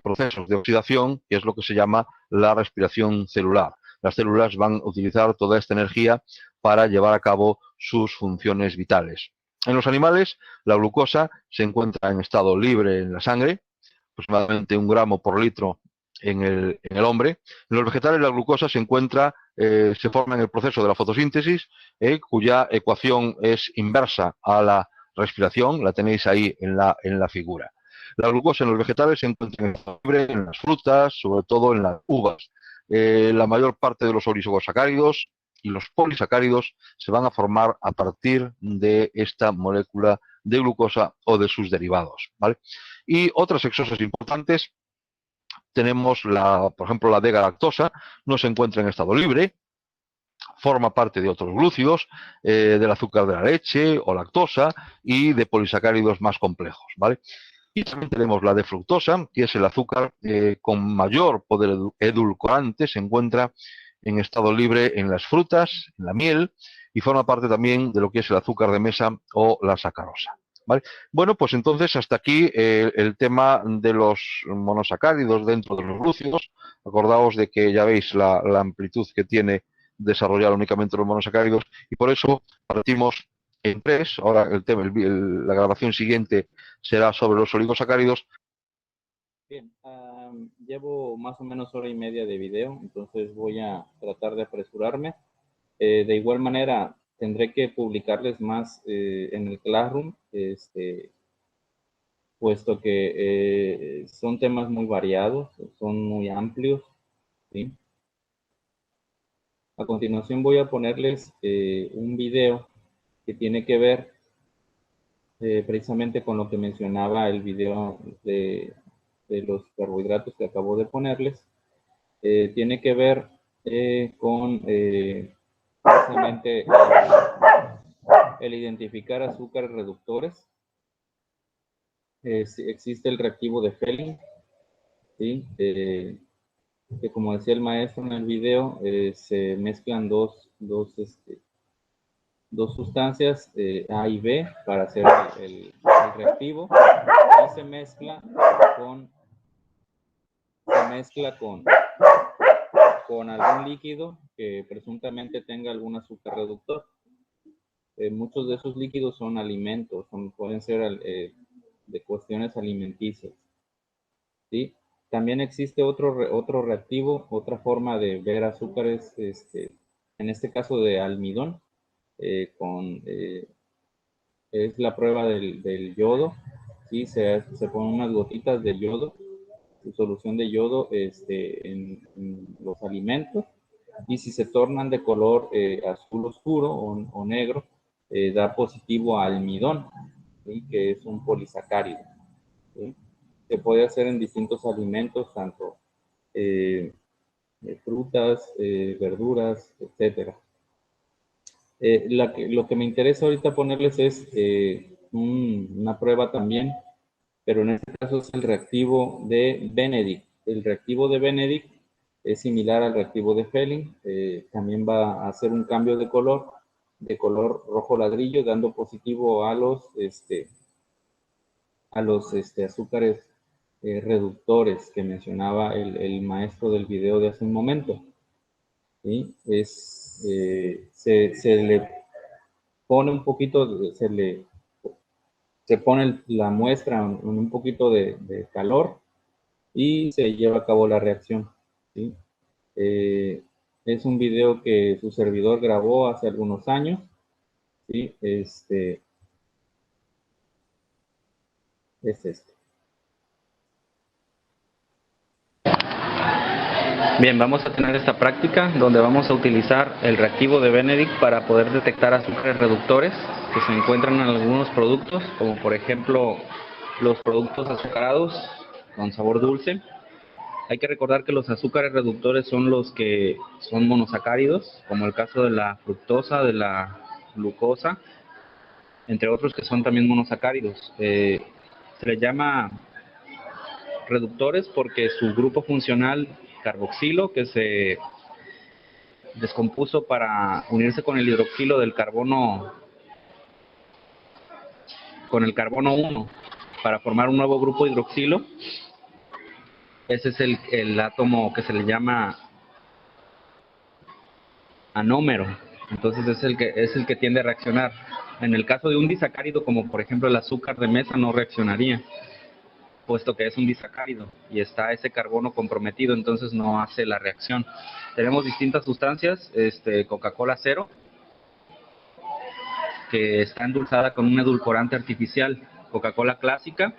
procesos de oxidación, que es lo que se llama la respiración celular. Las células van a utilizar toda esta energía para llevar a cabo sus funciones vitales. En los animales, la glucosa se encuentra en estado libre en la sangre, aproximadamente 1 gramo por litro en el hombre. En los vegetales, la glucosa se forma en el proceso de la fotosíntesis, cuya ecuación es inversa a la respiración, la tenéis ahí en la figura. La glucosa en los vegetales se encuentra en estado libre, en las frutas, sobre todo en las uvas. La mayor parte de los oligosacáridos y los polisacáridos se van a formar a partir de esta molécula de glucosa o de sus derivados, ¿vale? Y otras hexosas importantes, tenemos, por ejemplo, la D-galactosa, no se encuentra en estado libre, forma parte de otros glúcidos, del azúcar de la leche o lactosa y de polisacáridos más complejos, ¿vale? Y también tenemos la D-fructosa, que es el azúcar con mayor poder edulcorante, se encuentra en estado libre en las frutas, en la miel, y forma parte también de lo que es el azúcar de mesa o la sacarosa, ¿vale? Bueno, pues entonces hasta aquí el tema de los monosacáridos dentro de los glúcidos. Acordaos de que ya veis la amplitud que tiene desarrollar únicamente los monosacáridos, y por eso partimos en tres. Ahora la grabación siguiente será sobre los oligosacáridos. Bien, llevo más o menos hora y media de video, entonces voy a tratar de apresurarme. De igual manera, tendré que publicarles más en el Classroom, puesto que son temas muy variados, son muy amplios, ¿sí? A continuación voy a ponerles un video que tiene que ver precisamente con lo que mencionaba el video de los carbohidratos que acabo de ponerles. Tiene que ver con precisamente el identificar azúcares reductores. Existe el reactivo de Fehling, ¿sí? Que como decía el maestro en el video, se mezclan dos sustancias, A y B, para hacer el reactivo, y se mezcla con algún líquido que presuntamente tenga algún azúcar reductor. Muchos de esos líquidos son alimentos, pueden ser de cuestiones alimenticias, ¿sí? También existe otro reactivo, otra forma de ver azúcares, en este caso de almidón, es la prueba del yodo, ¿sí? Se ponen unas gotitas de yodo, solución de yodo en los alimentos, y si se tornan de color azul oscuro o negro, da positivo a almidón, ¿sí? Que es un polisacárido, ¿sí? Se puede hacer en distintos alimentos, tanto frutas, verduras, etcétera. Lo que me interesa ahorita ponerles es una prueba también, pero en este caso es el reactivo de Benedict. El reactivo de Benedict es similar al reactivo de Fehling, también va a hacer un cambio de color rojo ladrillo, dando positivo a los azúcares reductores que mencionaba el maestro del video de hace un momento, ¿sí? Se le pone un poquito, se pone la muestra en un poquito de calor y se lleva a cabo la reacción, ¿sí? Es un video que su servidor grabó hace algunos años, ¿sí? Es este. Bien, vamos a tener esta práctica donde vamos a utilizar el reactivo de Benedict para poder detectar azúcares reductores que se encuentran en algunos productos, como por ejemplo los productos azucarados con sabor dulce. Hay que recordar que los azúcares reductores son los que son monosacáridos, como el caso de la fructosa, de la glucosa, entre otros que son también monosacáridos. Se les llama reductores porque su grupo funcional carboxilo, que se descompuso para unirse con el hidroxilo del carbono, con el carbono 1 para formar un nuevo grupo hidroxilo. Ese es el átomo que se le llama anómero. Entonces es el que tiende a reaccionar. En el caso de un disacárido, como por ejemplo el azúcar de mesa, no reaccionaría, puesto que es un disacárido y está ese carbono comprometido, entonces no hace la reacción. Tenemos distintas sustancias, Coca-Cola cero, que está endulzada con un edulcorante artificial, Coca-Cola clásica,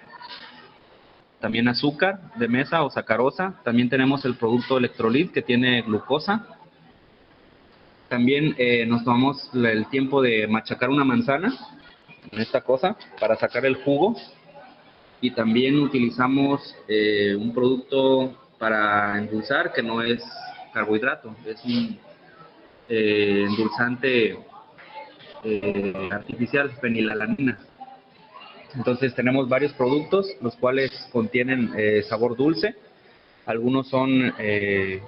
también azúcar de mesa o sacarosa. También tenemos el producto electrolit que tiene glucosa. También nos tomamos el tiempo de machacar una manzana en esta cosa para sacar el jugo. Y también utilizamos un producto para endulzar que no es carbohidrato, es un endulzante artificial, fenilalanina. Entonces tenemos varios productos, los cuales contienen sabor dulce. Algunos son de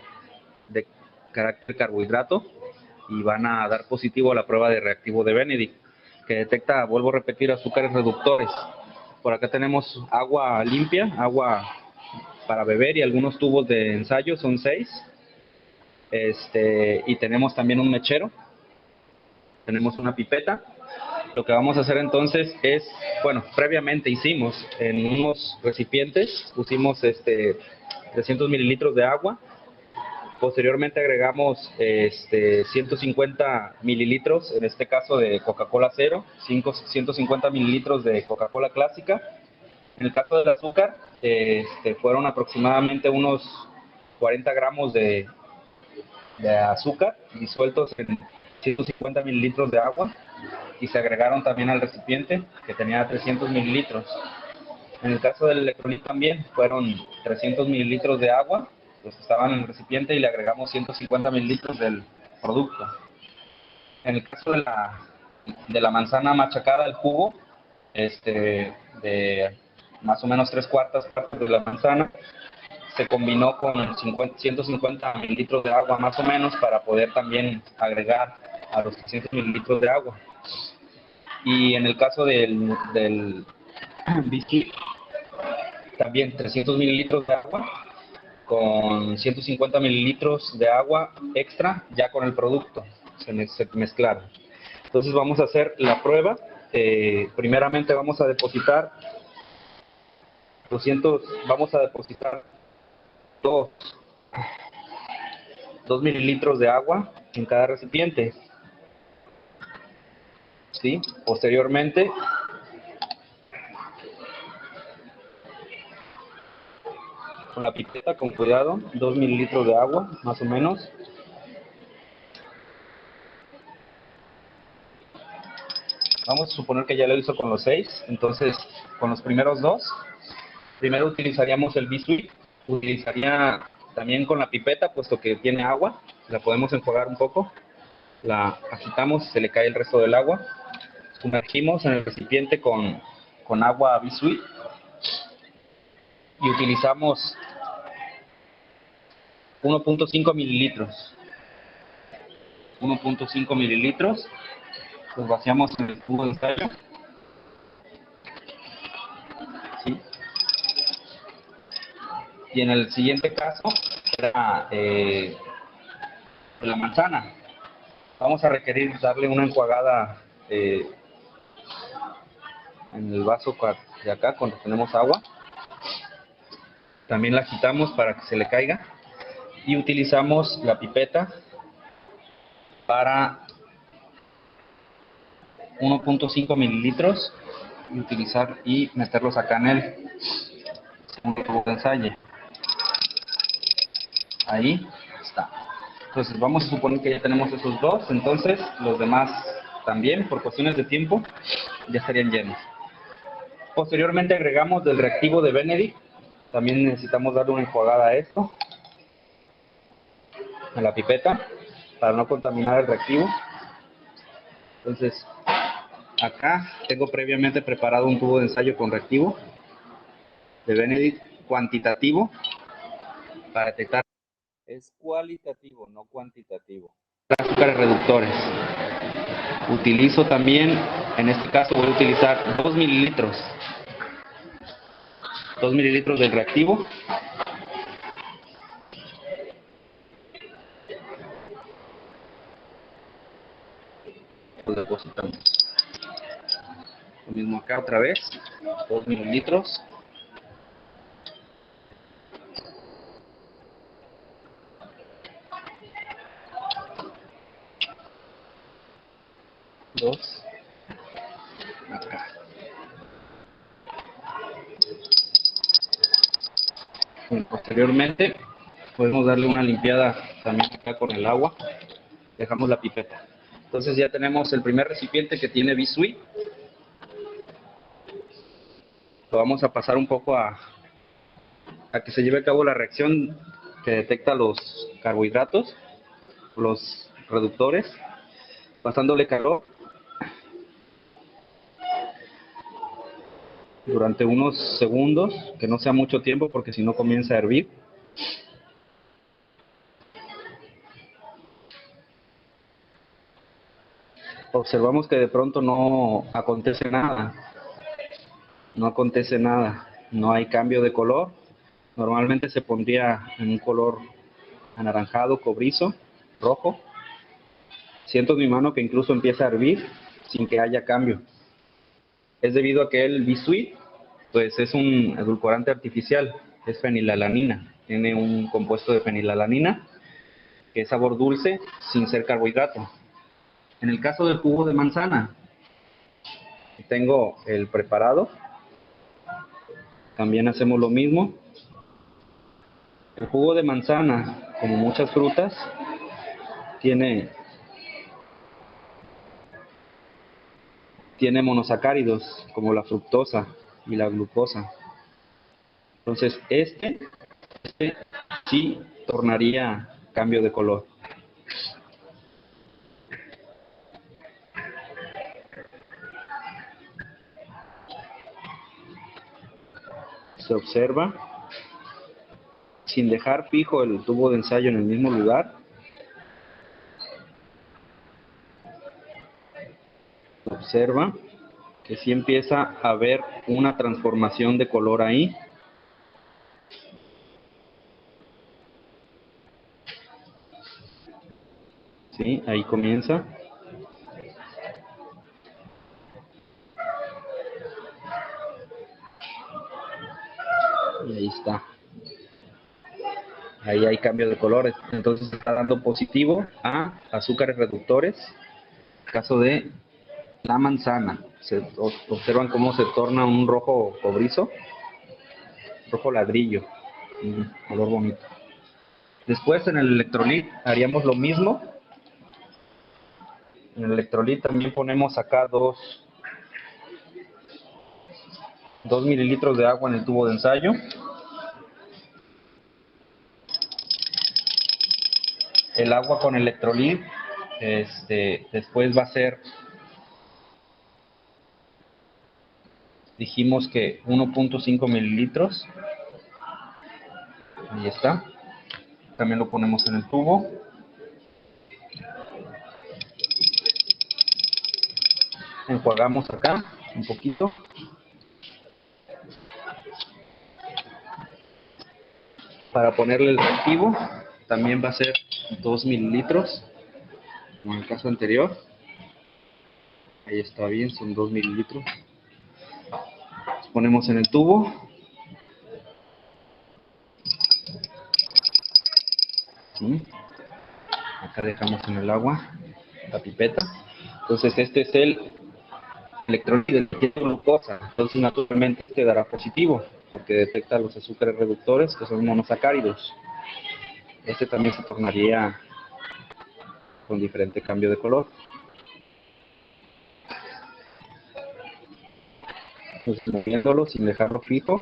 carácter carbohidrato y van a dar positivo a la prueba de reactivo de Benedict, que detecta, vuelvo a repetir, azúcares reductores. Por acá tenemos agua limpia, agua para beber y algunos tubos de ensayo, son 6. Y tenemos también un mechero, tenemos una pipeta. Lo que vamos a hacer entonces es, bueno, previamente hicimos en unos recipientes, pusimos 300 mililitros de agua. Posteriormente agregamos 150 mililitros, en este caso de Coca-Cola cero, 150 mililitros de Coca-Cola clásica. En el caso del azúcar, fueron aproximadamente unos 40 gramos de azúcar disueltos en 150 mililitros de agua y se agregaron también al recipiente que tenía 300 mililitros. En el caso del electrolit también fueron 300 mililitros de agua, los que estaban en el recipiente, y le agregamos 150 mililitros del producto. En el caso de la manzana machacada, el jugo, de más o menos 3/4 partes de la manzana, se combinó con 150 mililitros de agua más o menos para poder también agregar a los 300 mililitros de agua. Y en el caso del biscuit, también 300 mililitros de agua con 150 mililitros de agua extra ya con el producto, se mezclaron. Entonces vamos a hacer la prueba. Primeramente vamos a depositar 2 mililitros de agua en cada recipiente. ¿Sí? Posteriormente con la pipeta, con cuidado, 2 mililitros de agua, más o menos. Vamos a suponer que ya lo hizo con los 6, entonces con los primeros 2, primero utilizaríamos el biscuit, utilizaría también con la pipeta, puesto que tiene agua, la podemos enjuagar un poco, la agitamos y se le cae el resto del agua, sumergimos en el recipiente con agua biscuit y utilizamos 1.5 mililitros. 1.5 mililitros, los vaciamos en el tubo de ensayo. ¿Sí? Y en el siguiente caso, era la manzana. Vamos a requerir darle una enjuagada en el vaso de acá cuando tenemos agua. También la agitamos para que se le caiga. Y utilizamos la pipeta para 1.5 mililitros y meterlos acá en el segundo tubo de ensayo. Ahí está. Entonces vamos a suponer que ya tenemos esos dos, entonces los demás también, por cuestiones de tiempo, ya estarían llenos. Posteriormente agregamos del reactivo de Benedict. También necesitamos darle una enjuagada a esto, a la pipeta, para no contaminar el reactivo. Entonces, acá tengo previamente preparado un tubo de ensayo con reactivo de Benedict cuantitativo para detectar. Es cualitativo, no cuantitativo. Azúcares reductores. Utilizo también, en este caso voy a utilizar 2 mililitros. 2 mililitros del reactivo. Lo depositamos. Lo mismo acá otra vez. 2 mililitros. Dos. Acá. Posteriormente, podemos darle una limpiada también acá con el agua. Dejamos la pipeta. Entonces ya tenemos el primer recipiente que tiene Bisui. Lo vamos a pasar un poco a que se lleve a cabo la reacción que detecta los carbohidratos, los reductores, pasándole calor durante unos segundos, que no sea mucho tiempo porque si no comienza a hervir. Observamos que de pronto no acontece nada, no hay cambio de color. Normalmente se pondría en un color anaranjado, cobrizo, rojo. Siento en mi mano que incluso empieza a hervir sin que haya cambio. Es debido a que el Bisui, pues es un edulcorante artificial, es fenilalanina. Tiene un compuesto de fenilalanina que es sabor dulce sin ser carbohidrato. En el caso del jugo de manzana, tengo el preparado. También hacemos lo mismo. El jugo de manzana, como muchas frutas, tiene monosacáridos como la fructosa y la glucosa. Entonces este sí tornaría cambio de color. Se observa, sin dejar fijo el tubo de ensayo en el mismo lugar. Observa que sí empieza a haber una transformación de color ahí. Sí, ahí comienza. Y ahí está. Ahí hay cambio de colores. Entonces está dando positivo a azúcares reductores. En el caso de la manzana, se observan cómo se torna un rojo cobrizo, rojo ladrillo, un color bonito. Después en el electrolit haríamos lo mismo. En el electrolit también ponemos acá 2 mililitros de agua en el tubo de ensayo. El agua con electrolit, después va a ser, dijimos que 1.5 mililitros. Ahí está. También lo ponemos en el tubo. Enjuagamos acá un poquito. Para ponerle el reactivo, también va a ser 2 mililitros, como en el caso anterior. Ahí está bien, son 2 mililitros. Los ponemos en el tubo. ¿Sí? Acá dejamos en el agua la pipeta. Entonces este es el electrolito del que tiene glucosa. Entonces naturalmente este dará positivo, porque detecta los azúcares reductores, que son monosacáridos. Este también se tornaría con diferente cambio de color. Entonces moviéndolo sin dejarlo fijo.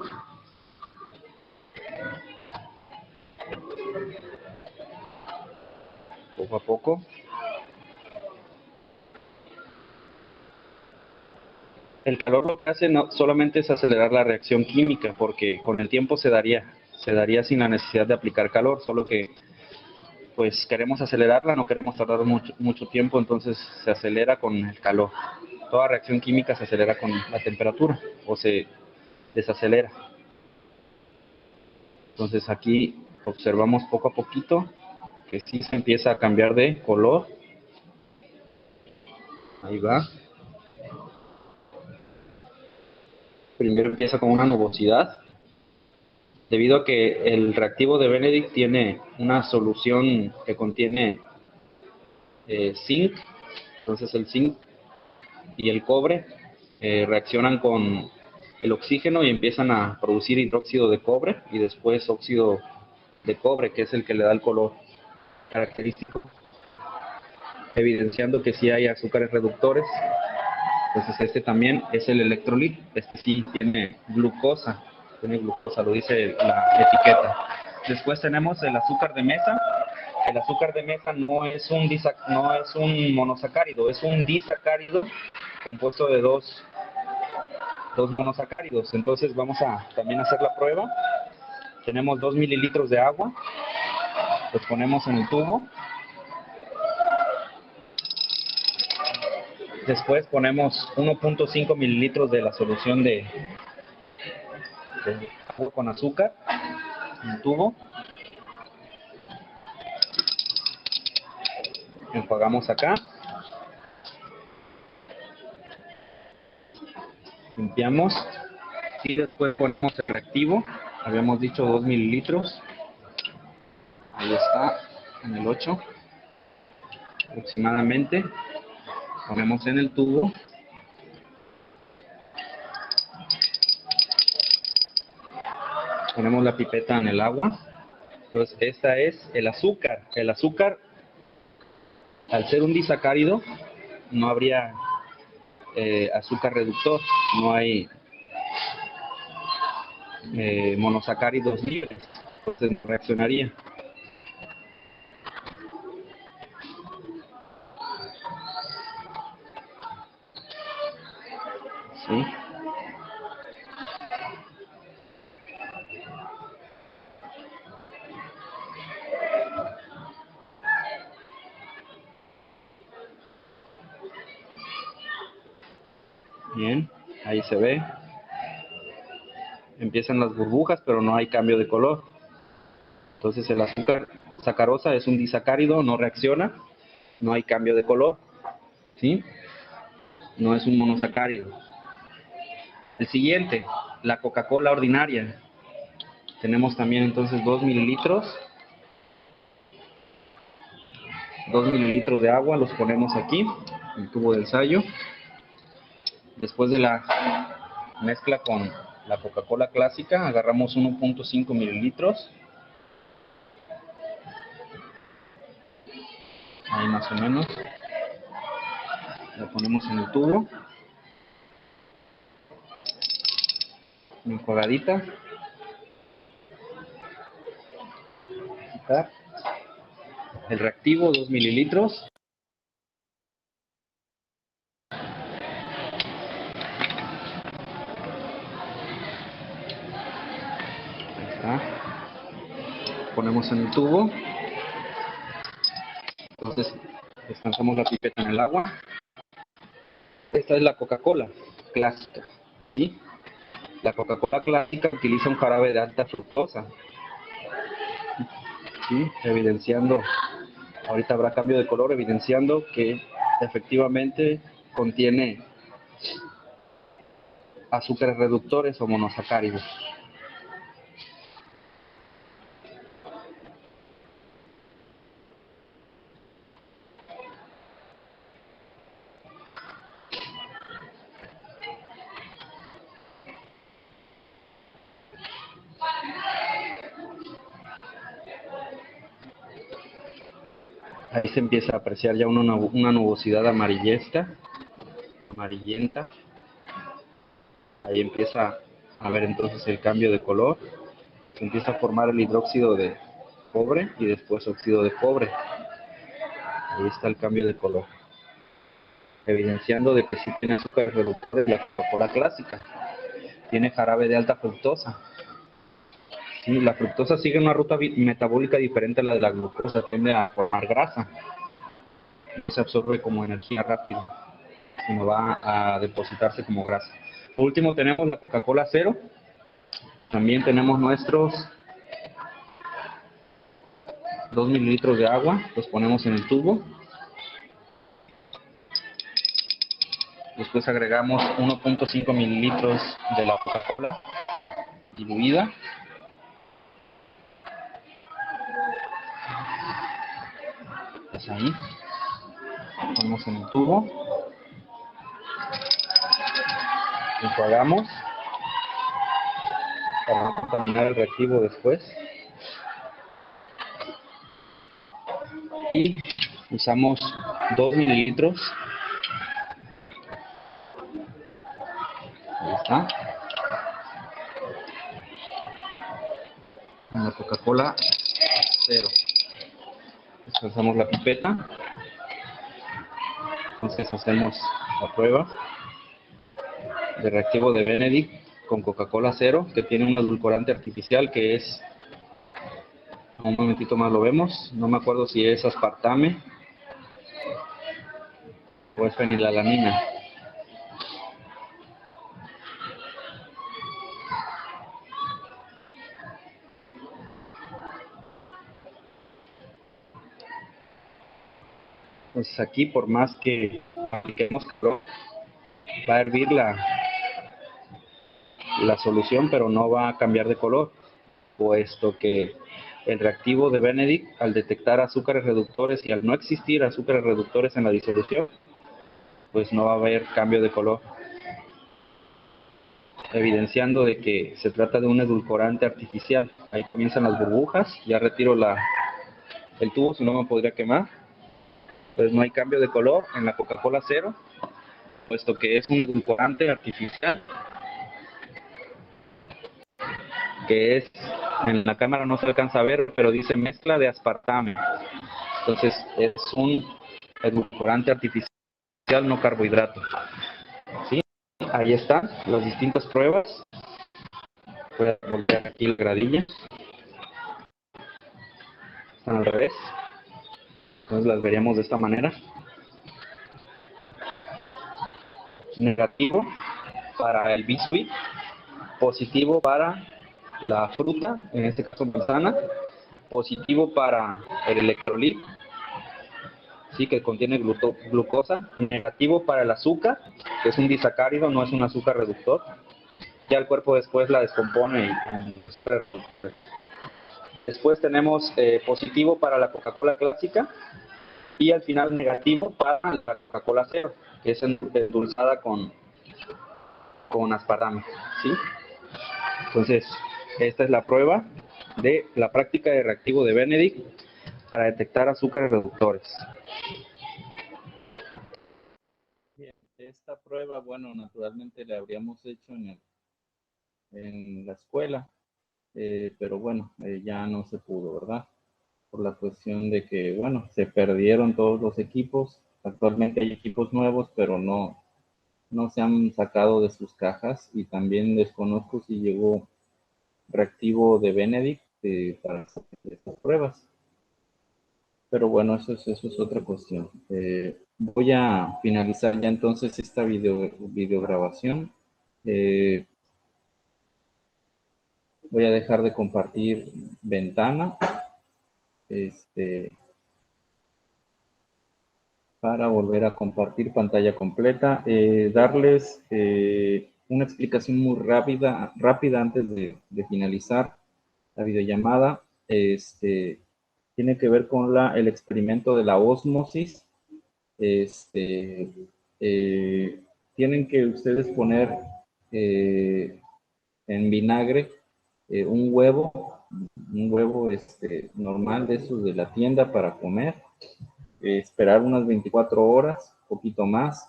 Poco a poco. El calor lo que hace no solamente es acelerar la reacción química, porque con el tiempo se daría sin la necesidad de aplicar calor, solo que pues queremos acelerarla, no queremos tardar mucho tiempo, entonces se acelera con el calor. Toda reacción química se acelera con la temperatura o se desacelera. Entonces aquí observamos poco a poquito que sí se empieza a cambiar de color. Ahí va. Primero empieza con una nubosidad, debido a que el reactivo de Benedict tiene una solución que contiene zinc. Entonces el zinc y el cobre reaccionan con el oxígeno y empiezan a producir hidróxido de cobre y después óxido de cobre, que es el que le da el color característico, evidenciando que sí hay azúcares reductores. Entonces este también es el electrolit, este sí tiene glucosa, lo dice la etiqueta. Después tenemos el azúcar de mesa. El azúcar de mesa no es un monosacárido, es un disacárido compuesto de dos monosacáridos. Entonces vamos a también hacer la prueba. Tenemos 2 mililitros de agua, los ponemos en el tubo. Después ponemos 1.5 mililitros de la solución de agua con azúcar en el tubo. Enjuagamos acá. Limpiamos. Y después ponemos el reactivo. Habíamos dicho 2 mililitros. Ahí está, en el 8 aproximadamente. Ponemos en el tubo. Ponemos la pipeta en el agua. Entonces, esta es el azúcar. El azúcar, al ser un disacárido, no habría azúcar reductor. No hay monosacáridos libres. Entonces, no reaccionaría. ¿Sí? Bien, ahí se ve. Empiezan las burbujas, pero no hay cambio de color. Entonces el azúcar sacarosa es un disacárido, no reacciona, no hay cambio de color. ¿Sí? No es un monosacárido. El siguiente, la Coca-Cola ordinaria. Tenemos también entonces 2 mililitros. 2 mililitros de agua, los ponemos aquí, en el tubo de ensayo. Después de la mezcla con la Coca-Cola clásica, agarramos 1.5 mililitros. Ahí más o menos. La ponemos en el tubo. Enjuagadita. El reactivo, 2 mililitros. Ahí está. Ponemos en el tubo. Entonces, descansamos la pipeta en el agua. Esta es la Coca-Cola clásica. ¿Sí? La Coca-Cola clásica utiliza un jarabe de alta fructosa. ¿Sí? Evidenciando, ahorita habrá cambio de color, evidenciando que efectivamente contiene azúcares reductores o monosacáridos. Ahí se empieza a apreciar ya una nubosidad amarillenta. Ahí empieza a ver entonces el cambio de color. Se empieza a formar el hidróxido de cobre y después óxido de cobre. Ahí está el cambio de color, evidenciando de que sí tiene azúcares reductores de la Coca-Cola clásica. Tiene jarabe de alta fructosa. Sí, la fructosa sigue una ruta metabólica diferente a la de la glucosa, tiende a formar grasa. No se absorbe como energía rápida, sino va a depositarse como grasa. Por último tenemos la Coca-Cola cero. También tenemos nuestros 2 mililitros de agua, los ponemos en el tubo. Después agregamos 1.5 mililitros de la Coca-Cola diluida. Pues ahí. Ponemos en el tubo. Enjuagamos. para contaminar el reactivo después. Y usamos 2 mililitros. Ahí está. Con la Coca-Cola 0. Usamos la pipeta. Entonces hacemos la prueba de reactivo de Benedict con Coca-Cola 0, que tiene un edulcorante artificial que es, un momentito más lo vemos, no me acuerdo si es aspartame o es fenilalanina. Pues aquí, por más que apliquemos calor, va a hervir la solución, pero no va a cambiar de color, puesto que el reactivo de Benedict, al detectar azúcares reductores y al no existir azúcares reductores en la disolución, pues no va a haber cambio de color, evidenciando de que se trata de un edulcorante artificial. Ahí comienzan las burbujas, ya retiro el tubo, si no me podría quemar. Pues no hay cambio de color en la Coca-Cola 0, puesto que es un edulcorante artificial, que es, en la cámara no se alcanza a ver, pero dice mezcla de aspartame. Entonces es un edulcorante artificial, no carbohidrato. ¿Sí? Ahí están las distintas pruebas. Voy a voltear aquí la gradilla. Están al revés. Entonces las veríamos de esta manera. Negativo para el biscuit, positivo para la fruta, en este caso manzana, positivo para el electrolit, sí, que contiene glucosa, negativo para el azúcar, que es un disacárido, no es un azúcar reductor. Ya el cuerpo después la descompone y después tenemos positivo para la Coca-Cola clásica y al final negativo para la Coca-Cola 0, que es endulzada con aspartame, ¿sí? Entonces, esta es la prueba de la práctica de reactivo de Benedict para detectar azúcares reductores. Bien, esta prueba, bueno, naturalmente la habríamos hecho en la escuela, pero bueno, ya no se pudo, ¿verdad? Por la cuestión de que, bueno, se perdieron todos los equipos. Actualmente hay equipos nuevos, pero no se han sacado de sus cajas, y también desconozco si llegó reactivo de Benedict para hacer estas pruebas. Pero bueno, eso es otra cuestión. Voy a finalizar ya entonces esta videograbación. Voy a dejar de compartir ventana para volver a compartir pantalla completa. Darles una explicación muy rápida antes de finalizar la videollamada. Tiene que ver con el experimento de la ósmosis. Tienen que ustedes poner en vinagre un huevo normal de esos de la tienda para comer, esperar unas 24 horas, poquito más,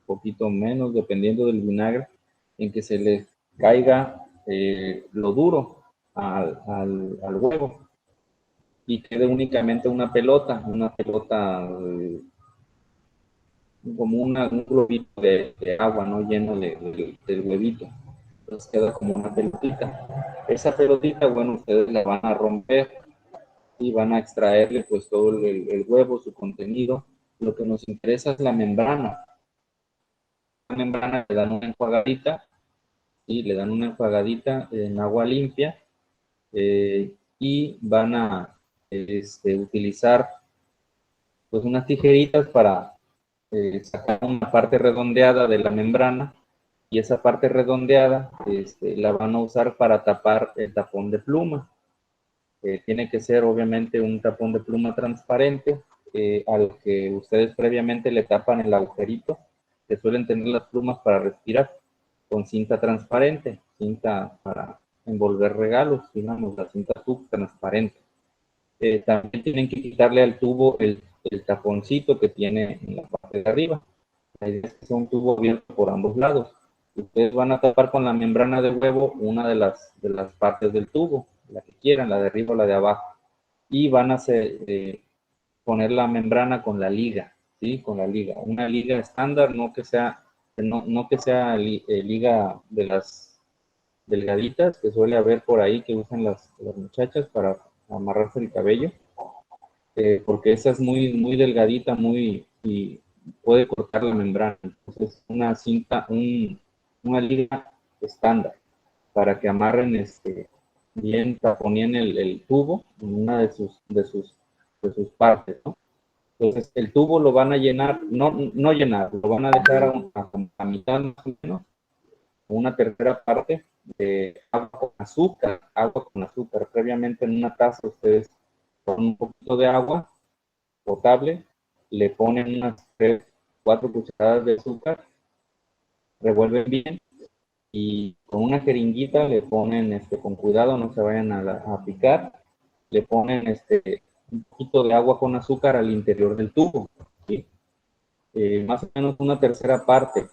poquito menos, dependiendo del vinagre, en que se le caiga lo duro al huevo y quede únicamente una pelota como un globito de agua, ¿no? Lleno del huevito. Entonces queda como una pelotita. Esa pelotita, bueno, ustedes la van a romper y van a extraerle pues todo el huevo, su contenido. Lo que nos interesa es la membrana. La membrana le dan una enjuagadita, y le dan una enjuagadita en agua limpia, y van a utilizar pues unas tijeritas para sacar una parte redondeada de la membrana, y esa parte redondeada la van a usar para tapar el tapón de pluma. Tiene que ser obviamente un tapón de pluma transparente, al que ustedes previamente le tapan el agujerito que suelen tener las plumas para respirar con cinta transparente, cinta para envolver regalos, digamos, la cinta transparente. También tienen que quitarle al tubo el taponcito que tiene en la parte de arriba. La idea es que sea un tubo abierto por ambos lados. Ustedes van a tapar con la membrana de huevo una de las partes del tubo, la que quieran, la de arriba o la de abajo. Y van a poner la membrana con la liga, ¿sí? Con la liga. Una liga estándar, no que sea liga de las delgaditas que suele haber por ahí que usan las muchachas para amarrarse el cabello, porque esa es muy delgadita, y puede cortar la membrana. Entonces, una cinta, una liga estándar para que amarren bien, taponen el tubo en una de sus partes, ¿no? Entonces, el tubo lo van a llenar, no llenar, lo van a dejar a mitad más o menos, una tercera parte de agua con azúcar. Previamente en una taza ustedes con un poquito de agua potable, le ponen unas 3, 4 cucharadas de azúcar, revuelven bien y con una jeringuita le ponen, con cuidado, no se vayan a picar, le ponen un poquito de agua con azúcar al interior del tubo, ¿sí? Más o menos una tercera parte,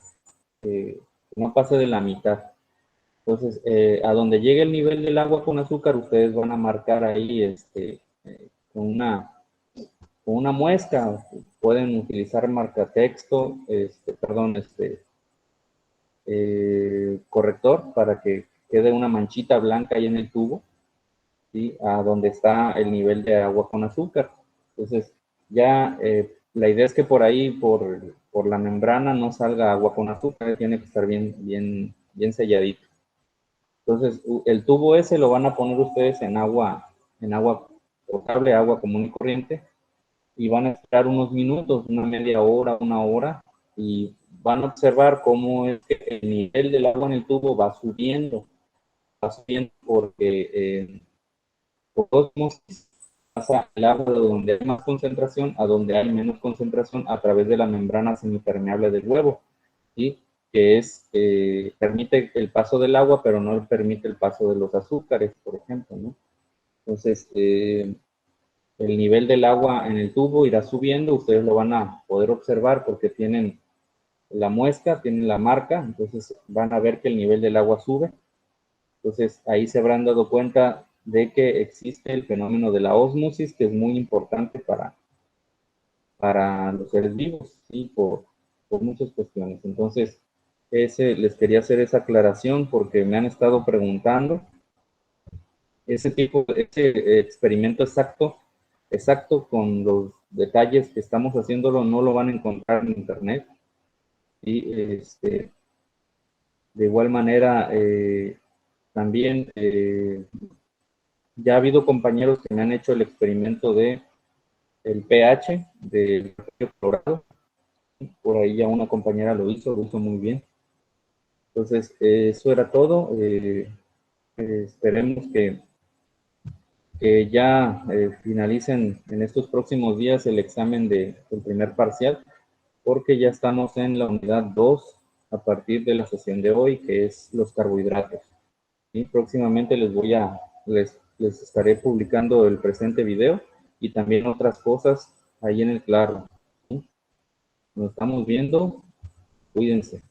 no pase de la mitad. Entonces, a donde llegue el nivel del agua con azúcar, ustedes van a marcar ahí con una muesca. Pueden utilizar marcatexto, corrector para que quede una manchita blanca ahí en el tubo, ¿sí? A donde está el nivel de agua con azúcar. Entonces, ya la idea es que por ahí, por la membrana, no salga agua con azúcar, tiene que estar bien selladito. Entonces, el tubo ese lo van a poner ustedes en agua potable, agua común y corriente, y van a esperar unos minutos, una media hora, una hora, y van a observar cómo es que el nivel del agua en el tubo va subiendo porque por osmosis pasa el agua de donde hay más concentración a donde hay menos concentración a través de la membrana semipermeable del huevo, ¿sí? Que permite el paso del agua, pero no permite el paso de los azúcares, por ejemplo, ¿no? Entonces, el nivel del agua en el tubo irá subiendo, ustedes lo van a poder observar porque tienen la muesca, tienen la marca, entonces van a ver que el nivel del agua sube. Entonces, ahí se habrán dado cuenta de que existe el fenómeno de la ósmosis, que es muy importante para los seres vivos, ¿sí? Por muchas cuestiones. Entonces, les quería hacer esa aclaración porque me han estado preguntando. Ese experimento exacto con los detalles que estamos haciéndolo, no lo van a encontrar en internet. Y de igual manera, también ya ha habido compañeros que me han hecho el experimento de el pH del clorado. Por ahí ya una compañera lo hizo muy bien. Entonces, eso era todo. Esperemos que ya finalicen en estos próximos días el examen del primer parcial, porque ya estamos en la unidad 2 a partir de la sesión de hoy, que es los carbohidratos. Y próximamente les estaré publicando el presente video y también otras cosas ahí en el Claro, ¿sí? Nos estamos viendo. Cuídense.